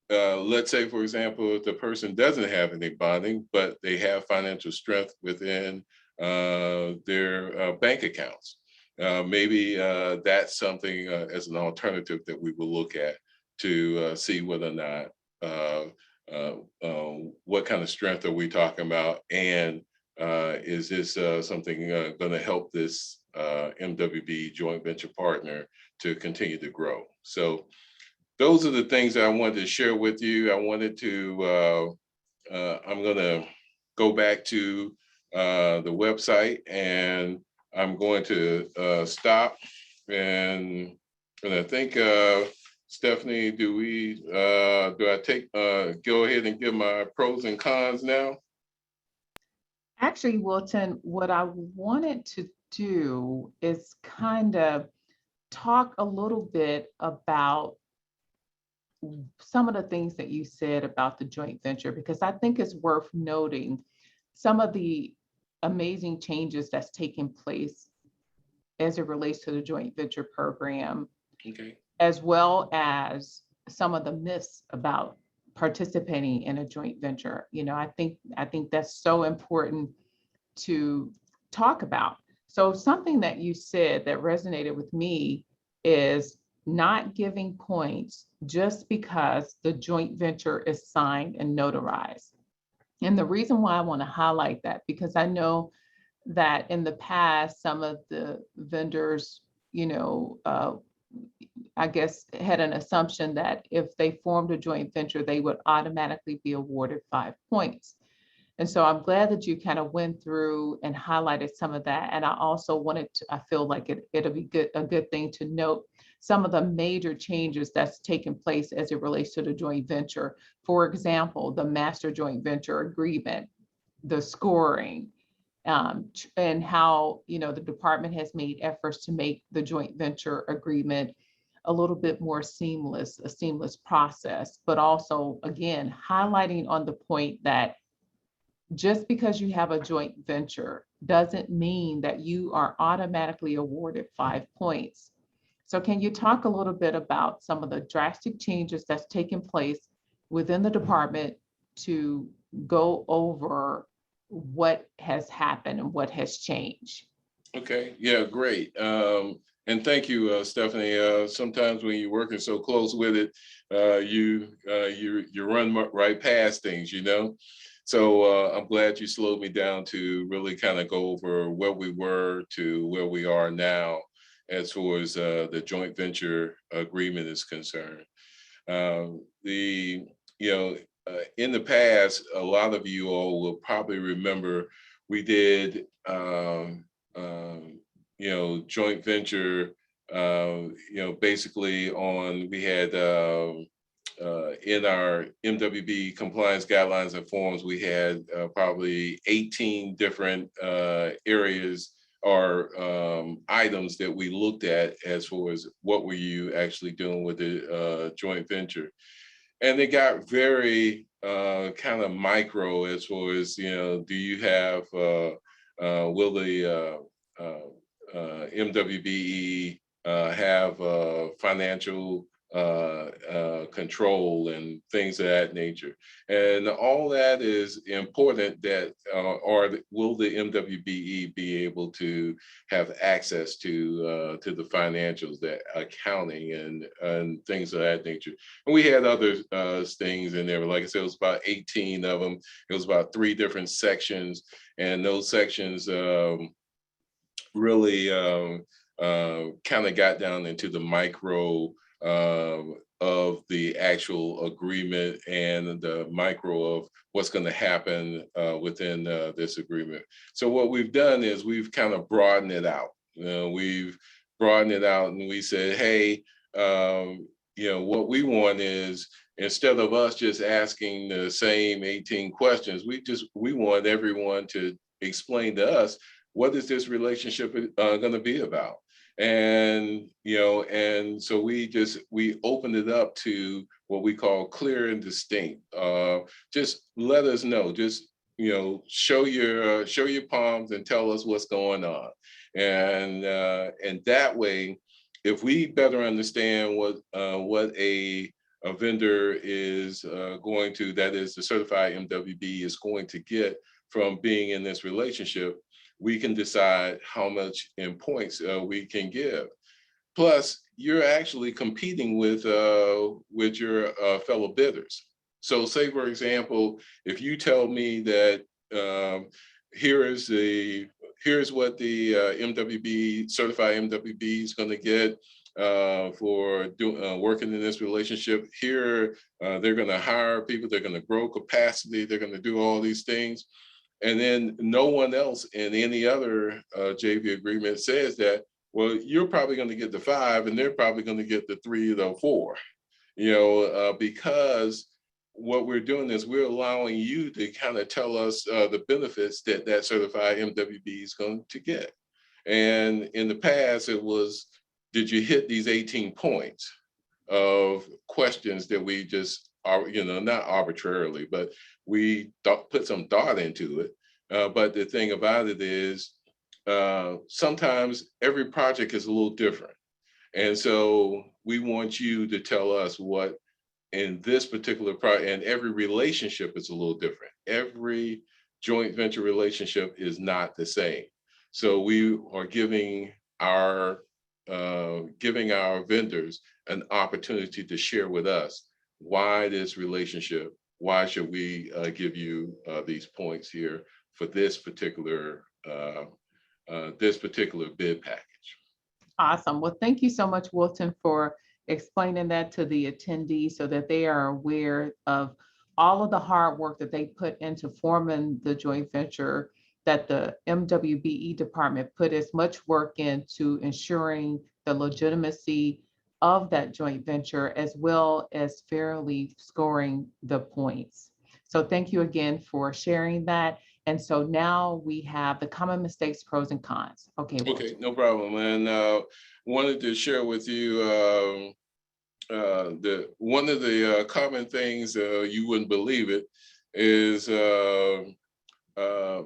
Let's say, for example, if the person doesn't have any bonding, but they have financial strength within their bank accounts. Maybe that's something as an alternative that we will look at to see whether or not what kind of strength are we talking about, and is this something going to help this MWBE joint venture partner to continue to grow? So those are the things that I wanted to share with you. I wanted to, I'm going to go back to the website, and I'm going to stop. And I think, Stephanie, do I go ahead and give my pros and cons now? Actually, Wilton, what I wanted to do is kind of talk a little bit about some of the things that you said about the joint venture, because I think it's worth noting some of the amazing changes that's taking place as it relates to the joint venture program, okay, as well as some of the myths about participating in a joint venture. I think that's so important to talk about. So something that you said that resonated with me is not giving points just because the joint venture is signed and notarized. And the reason why I want to highlight that, because I know that in the past, some of the vendors, I I guess, had an assumption that if they formed a joint venture, they would automatically be awarded 5 points. And so I'm glad that you kind of went through and highlighted some of that. And I also wanted to, I feel like it'll be a good thing to note some of the major changes that's taken place as it relates to the joint venture. For example, the master joint venture agreement, the scoring, and how, the department has made efforts to make the joint venture agreement a little bit more seamless, a seamless process, but also, again, highlighting on the point that just because you have a joint venture doesn't mean that you are automatically awarded 5 points. So can you talk a little bit about some of the drastic changes that's taken place within the department to go over what has happened and what has changed? Okay, yeah, great. And thank you, Stephanie. Sometimes when you're working so close with it, you run right past things, So I'm glad you slowed me down to really kind of go over where we were to where we are now as far as the joint venture agreement is concerned. In the past, a lot of you all will probably remember we did joint venture, basically we had in our MWB compliance guidelines and forms, we had probably 18 different areas or items that we looked at as far as what were you actually doing with the joint venture. And it got very kind of micro as far as, do you have, will the MWBE have financial control and things of that nature. And all that is important that, or will the MWBE be able to have access to the financials, that accounting and things of that nature. And we had other things in there, like I said, it was about 18 of them. It was about 3 different sections, and those sections really kind of got down into the micro of the actual agreement and the micro of what's going to happen within this agreement. So what we've done is we've kind of broadened it out. We've broadened it out, and we said, hey, what we want is, instead of us just asking the same 18 questions, we want everyone to explain to us, what is this relationship going to be about? And, and so we opened it up to what we call clear and distinct. Just let us know, just, show your palms and tell us what's going on. And that way, if we better understand what a vendor is going to, that is the certified MWB is going to get from being in this relationship, we can decide how much in points we can give. Plus, you're actually competing with your fellow bidders. So say, for example, if you tell me that here's what the MWB, certified MWB is going to get for working in this relationship. Here, they're going to hire people, they're going to grow capacity, they're going to do all these things. And then no one else in any other JV agreement says that, well, you're probably going to get the 5 and they're probably going to get the 3 or the 4, because what we're doing is we're allowing you to kind of tell us the benefits that certified MWB is going to get. And in the past, it was, did you hit these 18 points of questions that we just are, not arbitrarily, but we put some thought into it. But the thing about it is, sometimes every project is a little different. And so we want you to tell us what in this particular project, and every relationship is a little different. Every joint venture relationship is not the same. So we are giving our vendors an opportunity to share with us why this relationship, why should we give you these points here for this particular bid package. Awesome. Well, thank you so much, Wilton, for explaining that to the attendees so that they are aware of all of the hard work that they put into forming the joint venture, that the MWBE department put as much work into ensuring the legitimacy of that joint venture, as well as fairly scoring the points. So thank you again for sharing that. And so now we have the common mistakes, pros and cons. Okay. Okay, no problem. And wanted to share with you one of the common things, you wouldn't believe it, is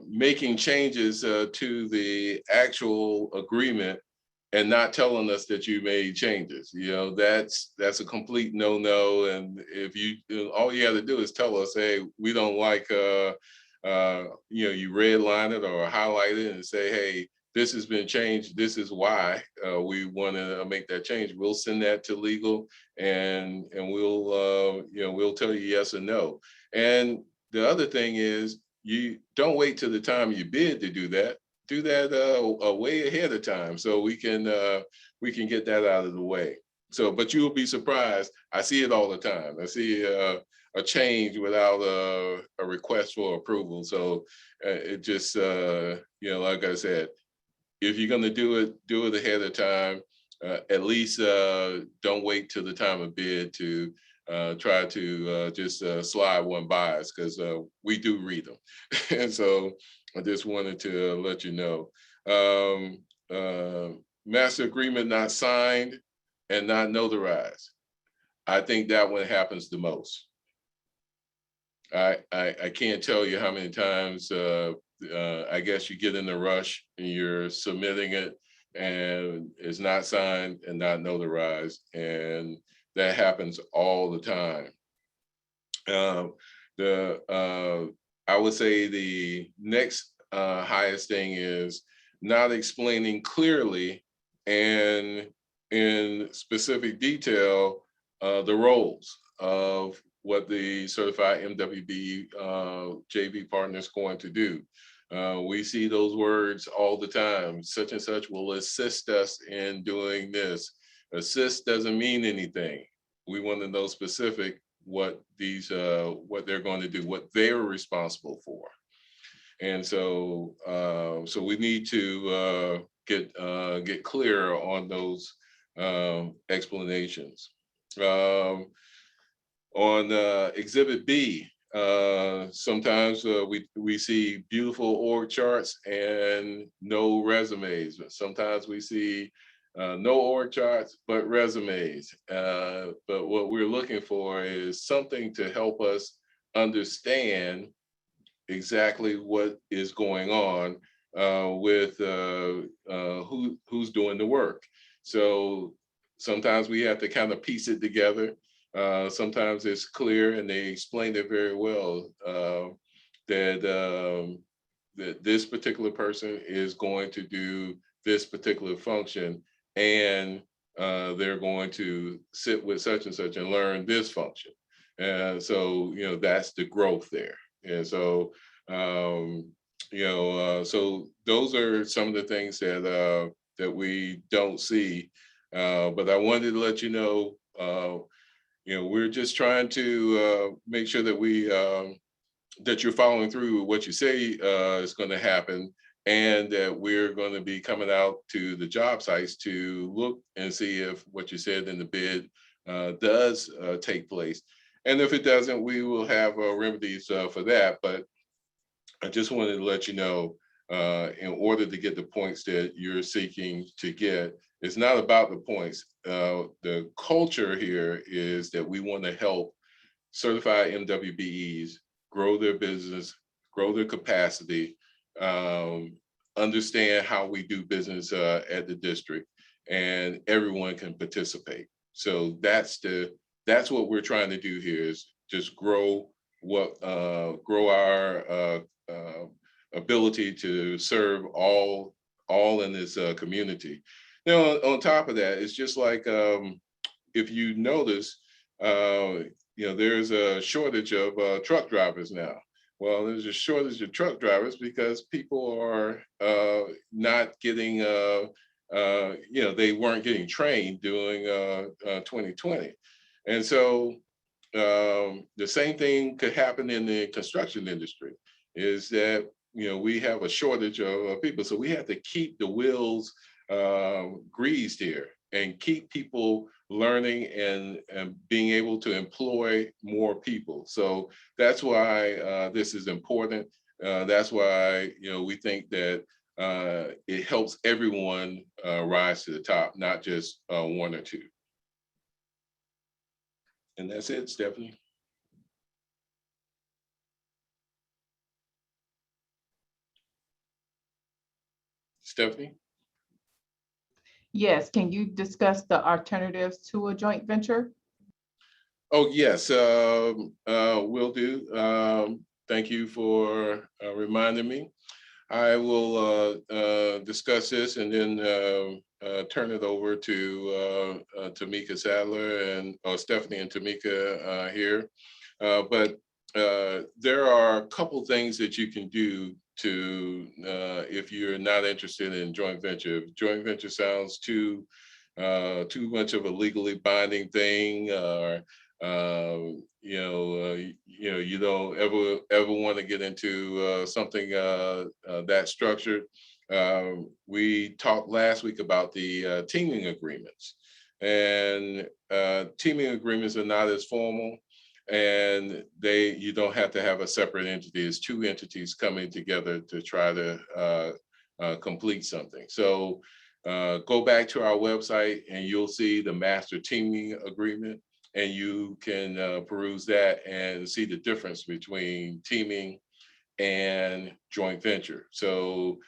making changes to the actual agreement and not telling us that you made changes. That's a complete no-no. And if all you have to do is tell us, hey, we don't like, you redline it or highlight it and say, hey, this has been changed. This is why we want to make that change. We'll send that to legal, and we'll tell you yes or no. And the other thing is, you don't wait till the time you bid to do that. Do that way ahead of time, so we can get that out of the way. So, but you'll be surprised. I see it all the time. I see a change without a request for approval. So it just like I said, if you're going to do it ahead of time. At least don't wait till the time of bid to try to just slide one by us, because we do read them. And so I just wanted to let you know. Master agreement not signed and not notarized. I think that one happens the most. I can't tell you how many times I guess you get in a rush and you're submitting it and it's not signed and not notarized, and that happens all the time. I would say the next highest thing is not explaining clearly and in specific detail the roles of what the certified MWBE JV partner is going to do. We see those words all the time. Such and such will assist us in doing this. Assist doesn't mean anything. We want to know specific what they're going to do, what they're responsible for. And so we need to get clear on those explanations. On Exhibit B, sometimes we see beautiful org charts and no resumes. Sometimes we see no org charts, but resumes. But what we're looking for is something to help us understand exactly what is going on with who's doing the work. So sometimes we have to kind of piece it together. Sometimes it's clear, and they explained it very well, that this particular person is going to do this particular function, and they're going to sit with such and such and learn this function. And so, that's the growth there. And so, so those are some of the things that we don't see. But I wanted to let you know, we're just trying to make sure that that you're following through with what you say is going to happen, and that we're going to be coming out to the job sites to look and see if what you said in the bid does take place. And if it doesn't, we will have remedies for that. But I just wanted to let you know, in order to get the points that you're seeking to get, it's not about the points. The culture here is that we want to help certified MWBEs grow their business, grow their capacity, understand how we do business at the district, and everyone can participate. So that's what we're trying to do here, is just grow our ability to serve all in this community. Now, on top of that, it's just like, if you notice, there's a shortage of truck drivers now. Well, there's a shortage of truck drivers because people are not getting they weren't getting trained during 2020. And so the same thing could happen in the construction industry, is that we have a shortage of people. So we have to keep the wheels greased here and keep people learning and being able to employ more people. So that's why this is important. That's why we think that it helps everyone rise to the top, not just one or two. And that's it, Stephanie. Stephanie? Yes, can you discuss the alternatives to a joint venture? Oh, yes, will do. Thank you for reminding me. I will discuss this and then turn it over to Tameka Sadler and Stephanie and Tameka here. But there are a couple things that you can do to, if you're not interested in joint venture. If joint venture sounds too much of a legally binding thing, or you don't ever want to get into something that structured. We talked last week about the teaming agreements, and teaming agreements are not as formal, and you don't have to have a separate entity. It's two entities coming together to try to complete something. So go back to our website and you'll see the master teaming agreement, and you can peruse that and see the difference between teaming and joint venture. So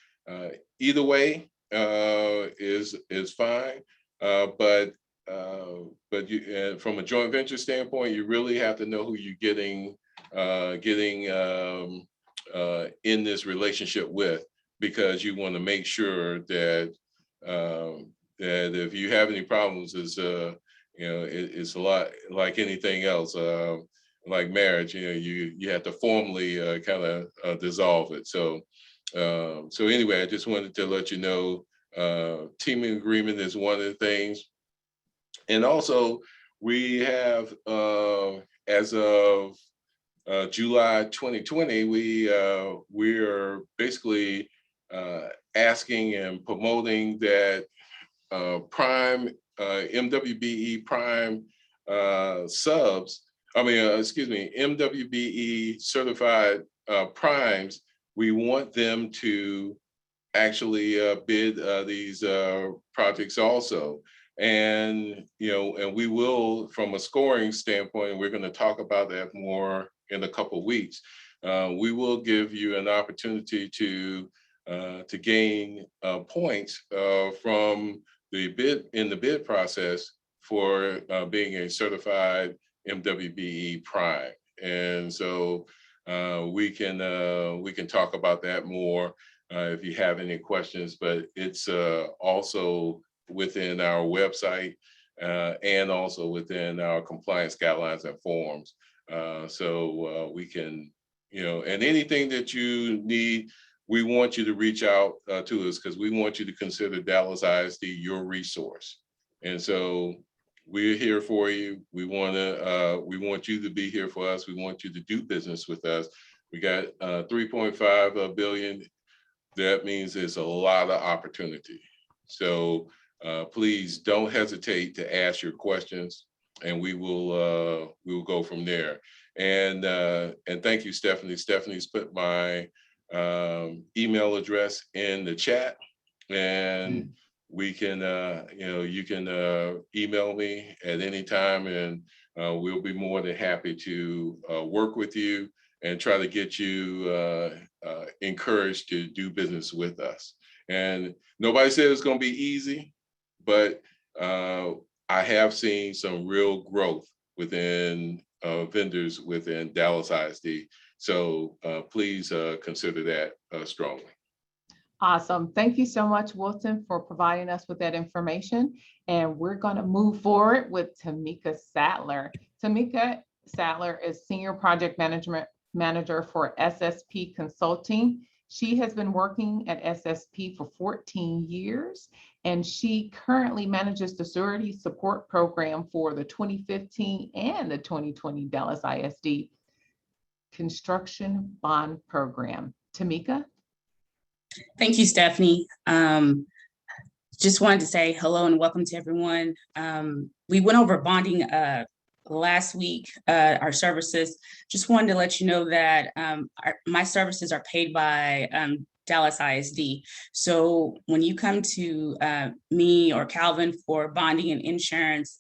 either way is fine, but from a joint venture standpoint, you really have to know who you're getting in this relationship with, because you want to make sure that that if you have any problems, it's a lot like anything else, like marriage. You have to formally kind of dissolve it. So anyway, I just wanted to let you know, teaming agreement is one of the things. And also, we have, as of July 2020, we're basically asking and promoting that prime MWBE prime subs. MWBE certified primes. We want them to actually bid these projects also. And we will, from a scoring standpoint, we're going to talk about that more in a couple of weeks. We will give you an opportunity to gain points from the bid process for being a certified MWBE prime. And so we can talk about that more if you have any questions. But it's also within our website and also within our compliance guidelines and forms. So we can, and anything that you need, we want you to reach out to us, because we want you to consider Dallas ISD your resource. And so we're here for you. We want you to be here for us. We want you to do business with us. We got 3.5 billion. That means there's a lot of opportunity. So please don't hesitate to ask your questions, and we will go from there. And thank you, Stephanie. Stephanie's put my email address in the chat, and we can you can email me at any time, and we'll be more than happy to work with you and try to get you encouraged to do business with us. And nobody said it's going to be easy, but I have seen some real growth within vendors within Dallas ISD. So please consider that strongly. Awesome. Thank you so much, Wilton, for providing us with that information. And we're going to move forward with Tameka Sadler. Tameka Sadler is Senior Project Manager for SSP Consulting. She has been working at SSP for 14 years, and she currently manages the surety support program for the 2015 and the 2020 Dallas ISD Construction Bond Program. Tameka? Thank you, Stephanie. Just wanted to say hello and welcome to everyone. We went over bonding last week, our services. Just wanted to let you know that my services are paid by Dallas ISD. So when you come to me or Calvin for bonding and insurance,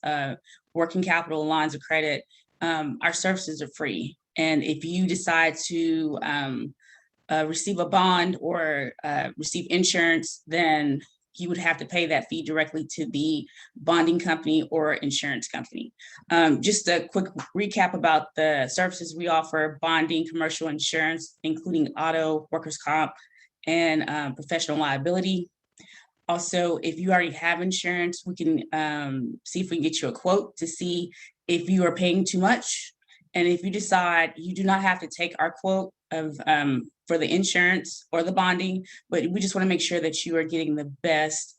working capital, lines of credit, our services are free. And if you decide to receive a bond or receive insurance, then you would have to pay that fee directly to the bonding company or insurance company. Just a quick recap about the services we offer: bonding, commercial insurance, including auto, workers' comp, and professional liability. Also, if you already have insurance, we can see if we can get you a quote to see if you are paying too much. And if you decide you do not have to take our quote of for the insurance or the bonding, but we just want to make sure that you are getting the best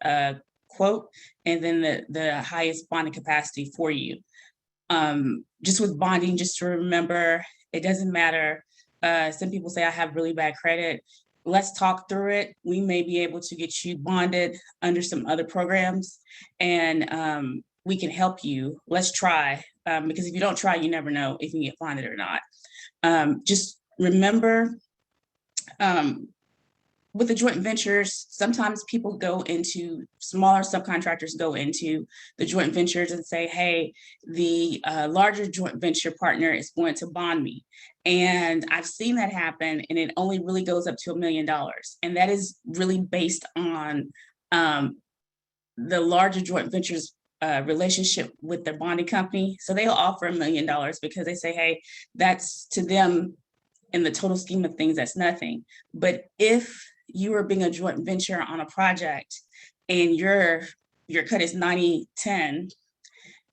quote and then the highest bonding capacity for you. Just with bonding, just to remember, it doesn't matter. Some people say I have really bad credit. Let's talk through it. We may be able to get you bonded under some other programs, and we can help you. Let's try, because if you don't try, you never know if you can get bonded or not. Just remember, with the joint ventures, sometimes people go into, smaller subcontractors go into the joint ventures and say, hey, the larger joint venture partner is going to bond me. And I've seen that happen, and it only really goes up to $1 million. And that is really based on the larger joint ventures relationship with their bonding company. So they'll offer $1 million because they say, hey, that's to them, in the total scheme of things, that's nothing. But if you are being a joint venture on a project and your cut is 90-10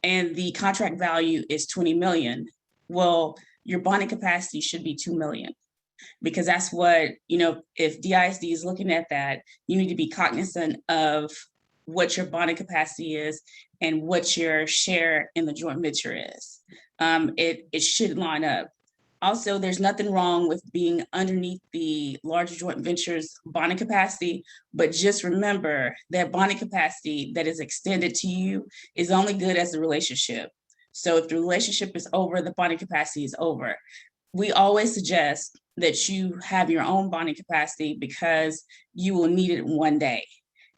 and the contract value is 20 million, well, your bonding capacity should be 2 million, because that's what, if DISD is looking at that, you need to be cognizant of what your bonding capacity is and what your share in the joint venture is. It should line up. Also, there's nothing wrong with being underneath the larger joint ventures bonding capacity, but just remember that bonding capacity that is extended to you is only good as the relationship. So if the relationship is over, the bonding capacity is over. We always suggest that you have your own bonding capacity because you will need it one day.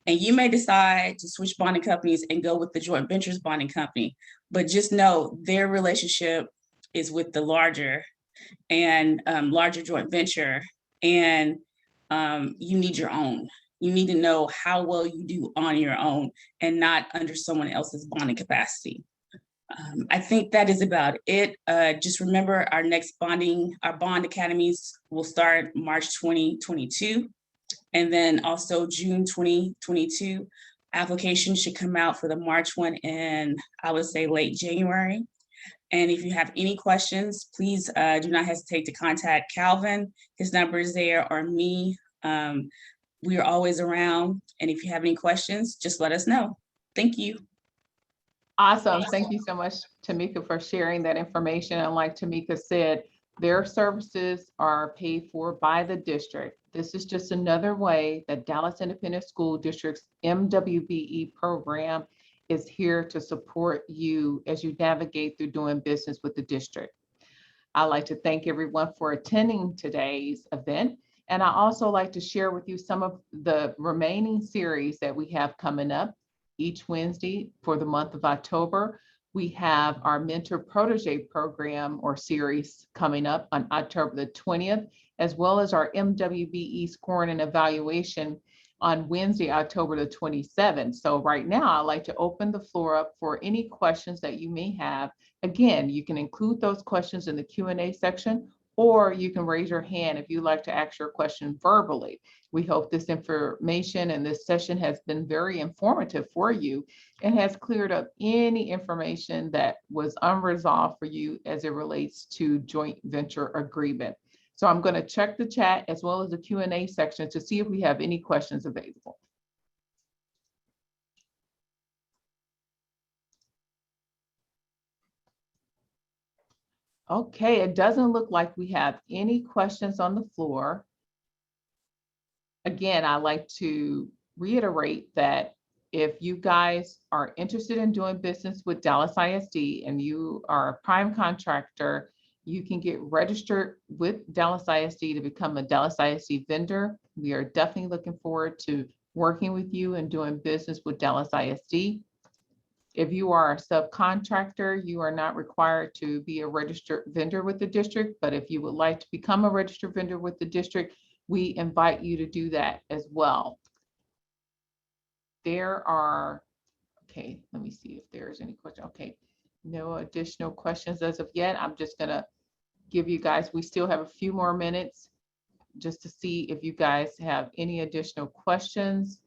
And you may decide to switch bonding companies and go with the joint ventures bonding company, but just know their relationship is with the larger joint venture, and you need your own. You need to know how well you do on your own and not under someone else's bonding capacity. I think that is about it. Just remember, our bond academies will start March 2022, and then also June 2022. Applications should come out for the March one in, I would say, late January. And if you have any questions, please do not hesitate to contact Calvin. His number is there, or me. We are always around. And if you have any questions, just let us know. Thank you. Awesome. Thank you so much, Tameka, for sharing that information. And like Tameka said, their services are paid for by the district. This is just another way that Dallas Independent School District's MWBE program is here to support you as you navigate through doing business with the district. I'd like to thank everyone for attending today's event. And I also like to share with you some of the remaining series that we have coming up each Wednesday for the month of October. We have our Mentor Protege program or series coming up on October the 20th, as well as our MWBE scoring and evaluation on Wednesday, October the 27th. So right now, I'd like to open the floor up for any questions that you may have. Again, you can include those questions in the Q&A section, or you can raise your hand if you'd like to ask your question verbally. We hope this information and this session has been very informative for you and has cleared up any information that was unresolved for you as it relates to joint venture agreement. So I'm going to check the chat as well as the Q&A section to see if we have any questions available. Okay, it doesn't look like we have any questions on the floor. Again, I'd like to reiterate that if you guys are interested in doing business with Dallas ISD and you are a prime contractor, you can get registered with Dallas ISD to become a Dallas ISD vendor. We are definitely looking forward to working with you and doing business with Dallas ISD. If you are a subcontractor, you are not required to be a registered vendor with the district, but if you would like to become a registered vendor with the district, we invite you to do that as well. There are, okay, let me see if there's any question. Okay, no additional questions as of yet. I'm just gonna give you guys, we still have a few more minutes just to see if you guys have any additional questions.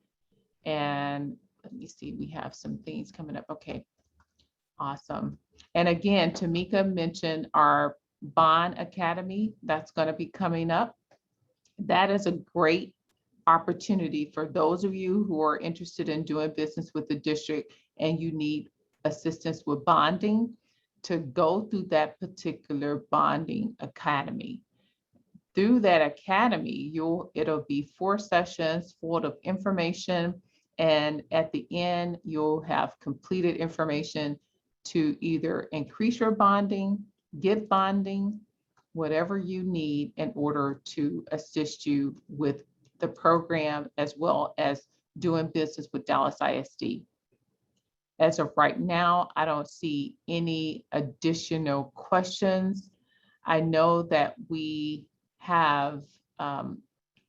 And let me see, we have some things coming up. Okay, awesome. And again, Tameka mentioned our Bond Academy that's going to be coming up. That is a great opportunity for those of you who are interested in doing business with the district and you need assistance with bonding to go through that particular bonding academy. Through that academy, it'll be 4 sessions full of information. And at the end, you'll have completed information to either increase your bonding, get bonding, whatever you need in order to assist you with the program, as well as doing business with Dallas ISD. As of right now, I don't see any additional questions. I know that we have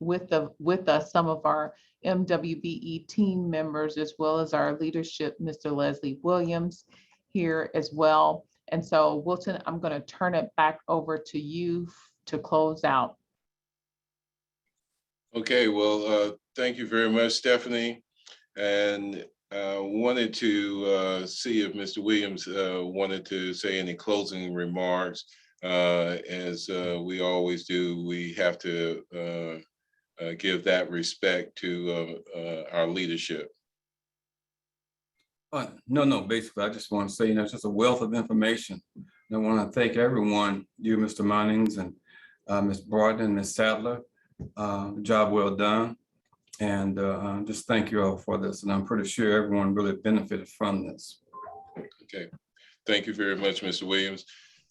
with us some of our MWBE team members, as well as our leadership, Mr. Leslie Williams here as well. And so Wilton, I'm going to turn it back over to you to close out. Okay, well, thank you very much, Stephanie. And wanted to see if Mr. Williams wanted to say any closing remarks. As we always do, we have to give that respect to our leadership. No, basically, I just want to say, it's just a wealth of information. And I want to thank everyone, you, Mr. Munnings, and Ms. Broughton and Ms. Sadler. Job well done. And just thank you all for this. And I'm pretty sure everyone really benefited from this. Okay, thank you very much, Mr. Williams.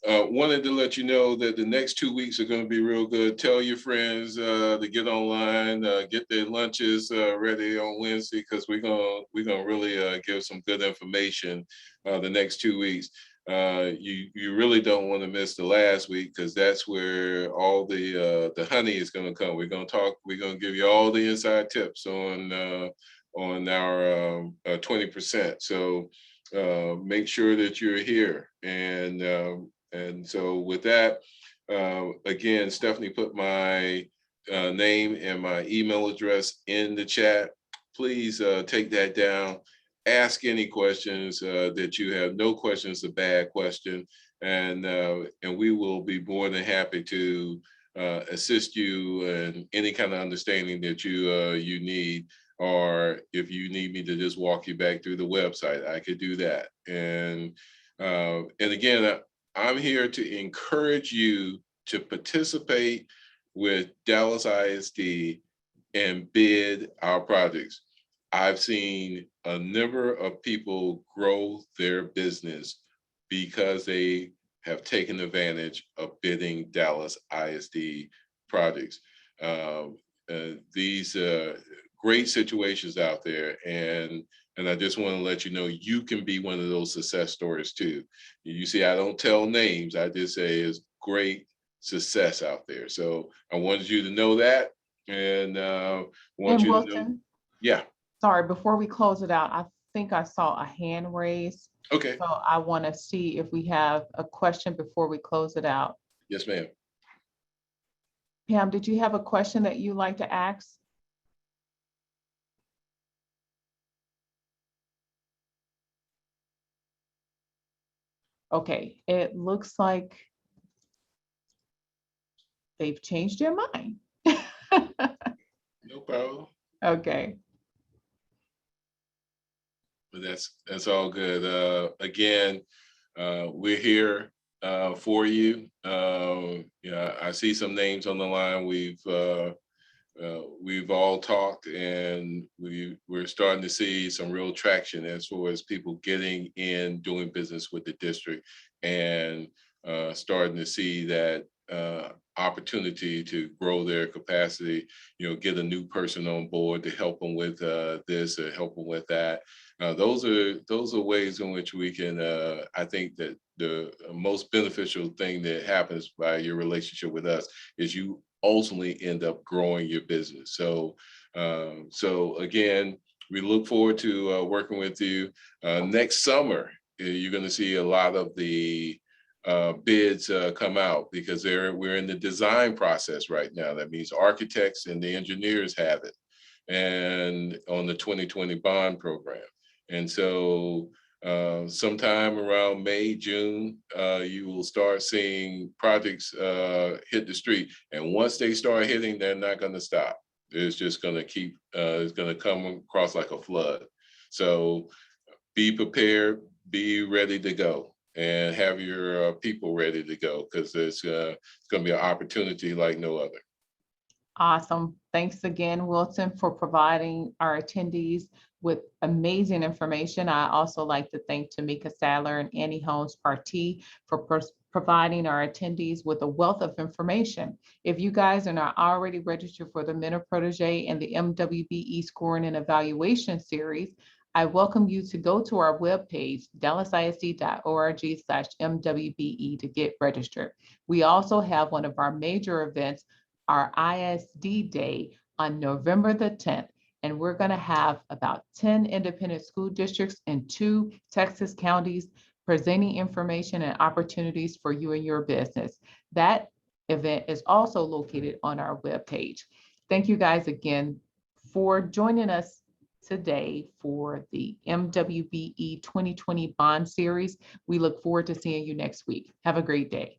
Wanted to let you know that the next 2 weeks are going to be real good. Tell your friends to get online, get their lunches ready on Wednesday, because we're gonna really give some good information the next 2 weeks. You really don't want to miss the last week, because that's where all the honey is going to come. We're going to give you all the inside tips on our 20%. So make sure that you're here. And so with that, again, Stephanie put my name and my email address in the chat. Please take that down. Ask any questions that you have. No question is a bad question, and we will be more than happy to assist you in any kind of understanding that you need. Or if you need me to just walk you back through the website, I could do that. And again, I'm here to encourage you to participate with Dallas ISD and bid our projects. I've seen a number of people grow their business because they have taken advantage of bidding Dallas ISD projects. These great situations out there, and I just want to let you know you can be one of those success stories too. You see, I don't tell names, I just say it's great success out there. So I wanted you to know that, and want you Wilton, to know. Yeah. Sorry, before we close it out, I think I saw a hand raised. Okay. So I want to see if we have a question before we close it out. Yes, ma'am. Pam, did you have a question that you'd like to ask? Okay, it looks like they've changed their mind. No problem. Okay. But that's all good. Again, we're here for you. Yeah, I see some names on the line. We've all talked, and we're starting to see some real traction as far as people getting in, doing business with the district, and starting to see that opportunity to grow their capacity, get a new person on board to help them with this or help them with that. Those are ways in which we can, I think that the most beneficial thing that happens by your relationship with us is you ultimately end up growing your business. So again, we look forward to working with you. Next summer, you're going to see a lot of the bids come out, because we're in the design process right now. That means architects and the engineers have it, and on the 2020 bond program. And so sometime around May, June, you will start seeing projects hit the street. And once they start hitting, they're not going to stop. It's just going to keep, it's going to come across like a flood. So be prepared, be ready to go, and have your people ready to go, because it's going to be an opportunity like no other. Awesome. Thanks again, Wilton, for providing our attendees with amazing information. I also like to thank Tameka, Sadler, and Annie Holmes-Partee for providing our attendees with a wealth of information. If you guys are not already registered for the Mentor Protege and the MWBE Scoring and Evaluation Series, I welcome you to go to our webpage, dallasisd.org/MWBE, to get registered. We also have one of our major events, our ISD Day, on November the 10th. And we're going to have about 10 independent school districts in 2 Texas counties presenting information and opportunities for you and your business. That event is also located on our webpage. Thank you guys again for joining us today for the MWBE 2020 Bond Series. We look forward to seeing you next week. Have a great day.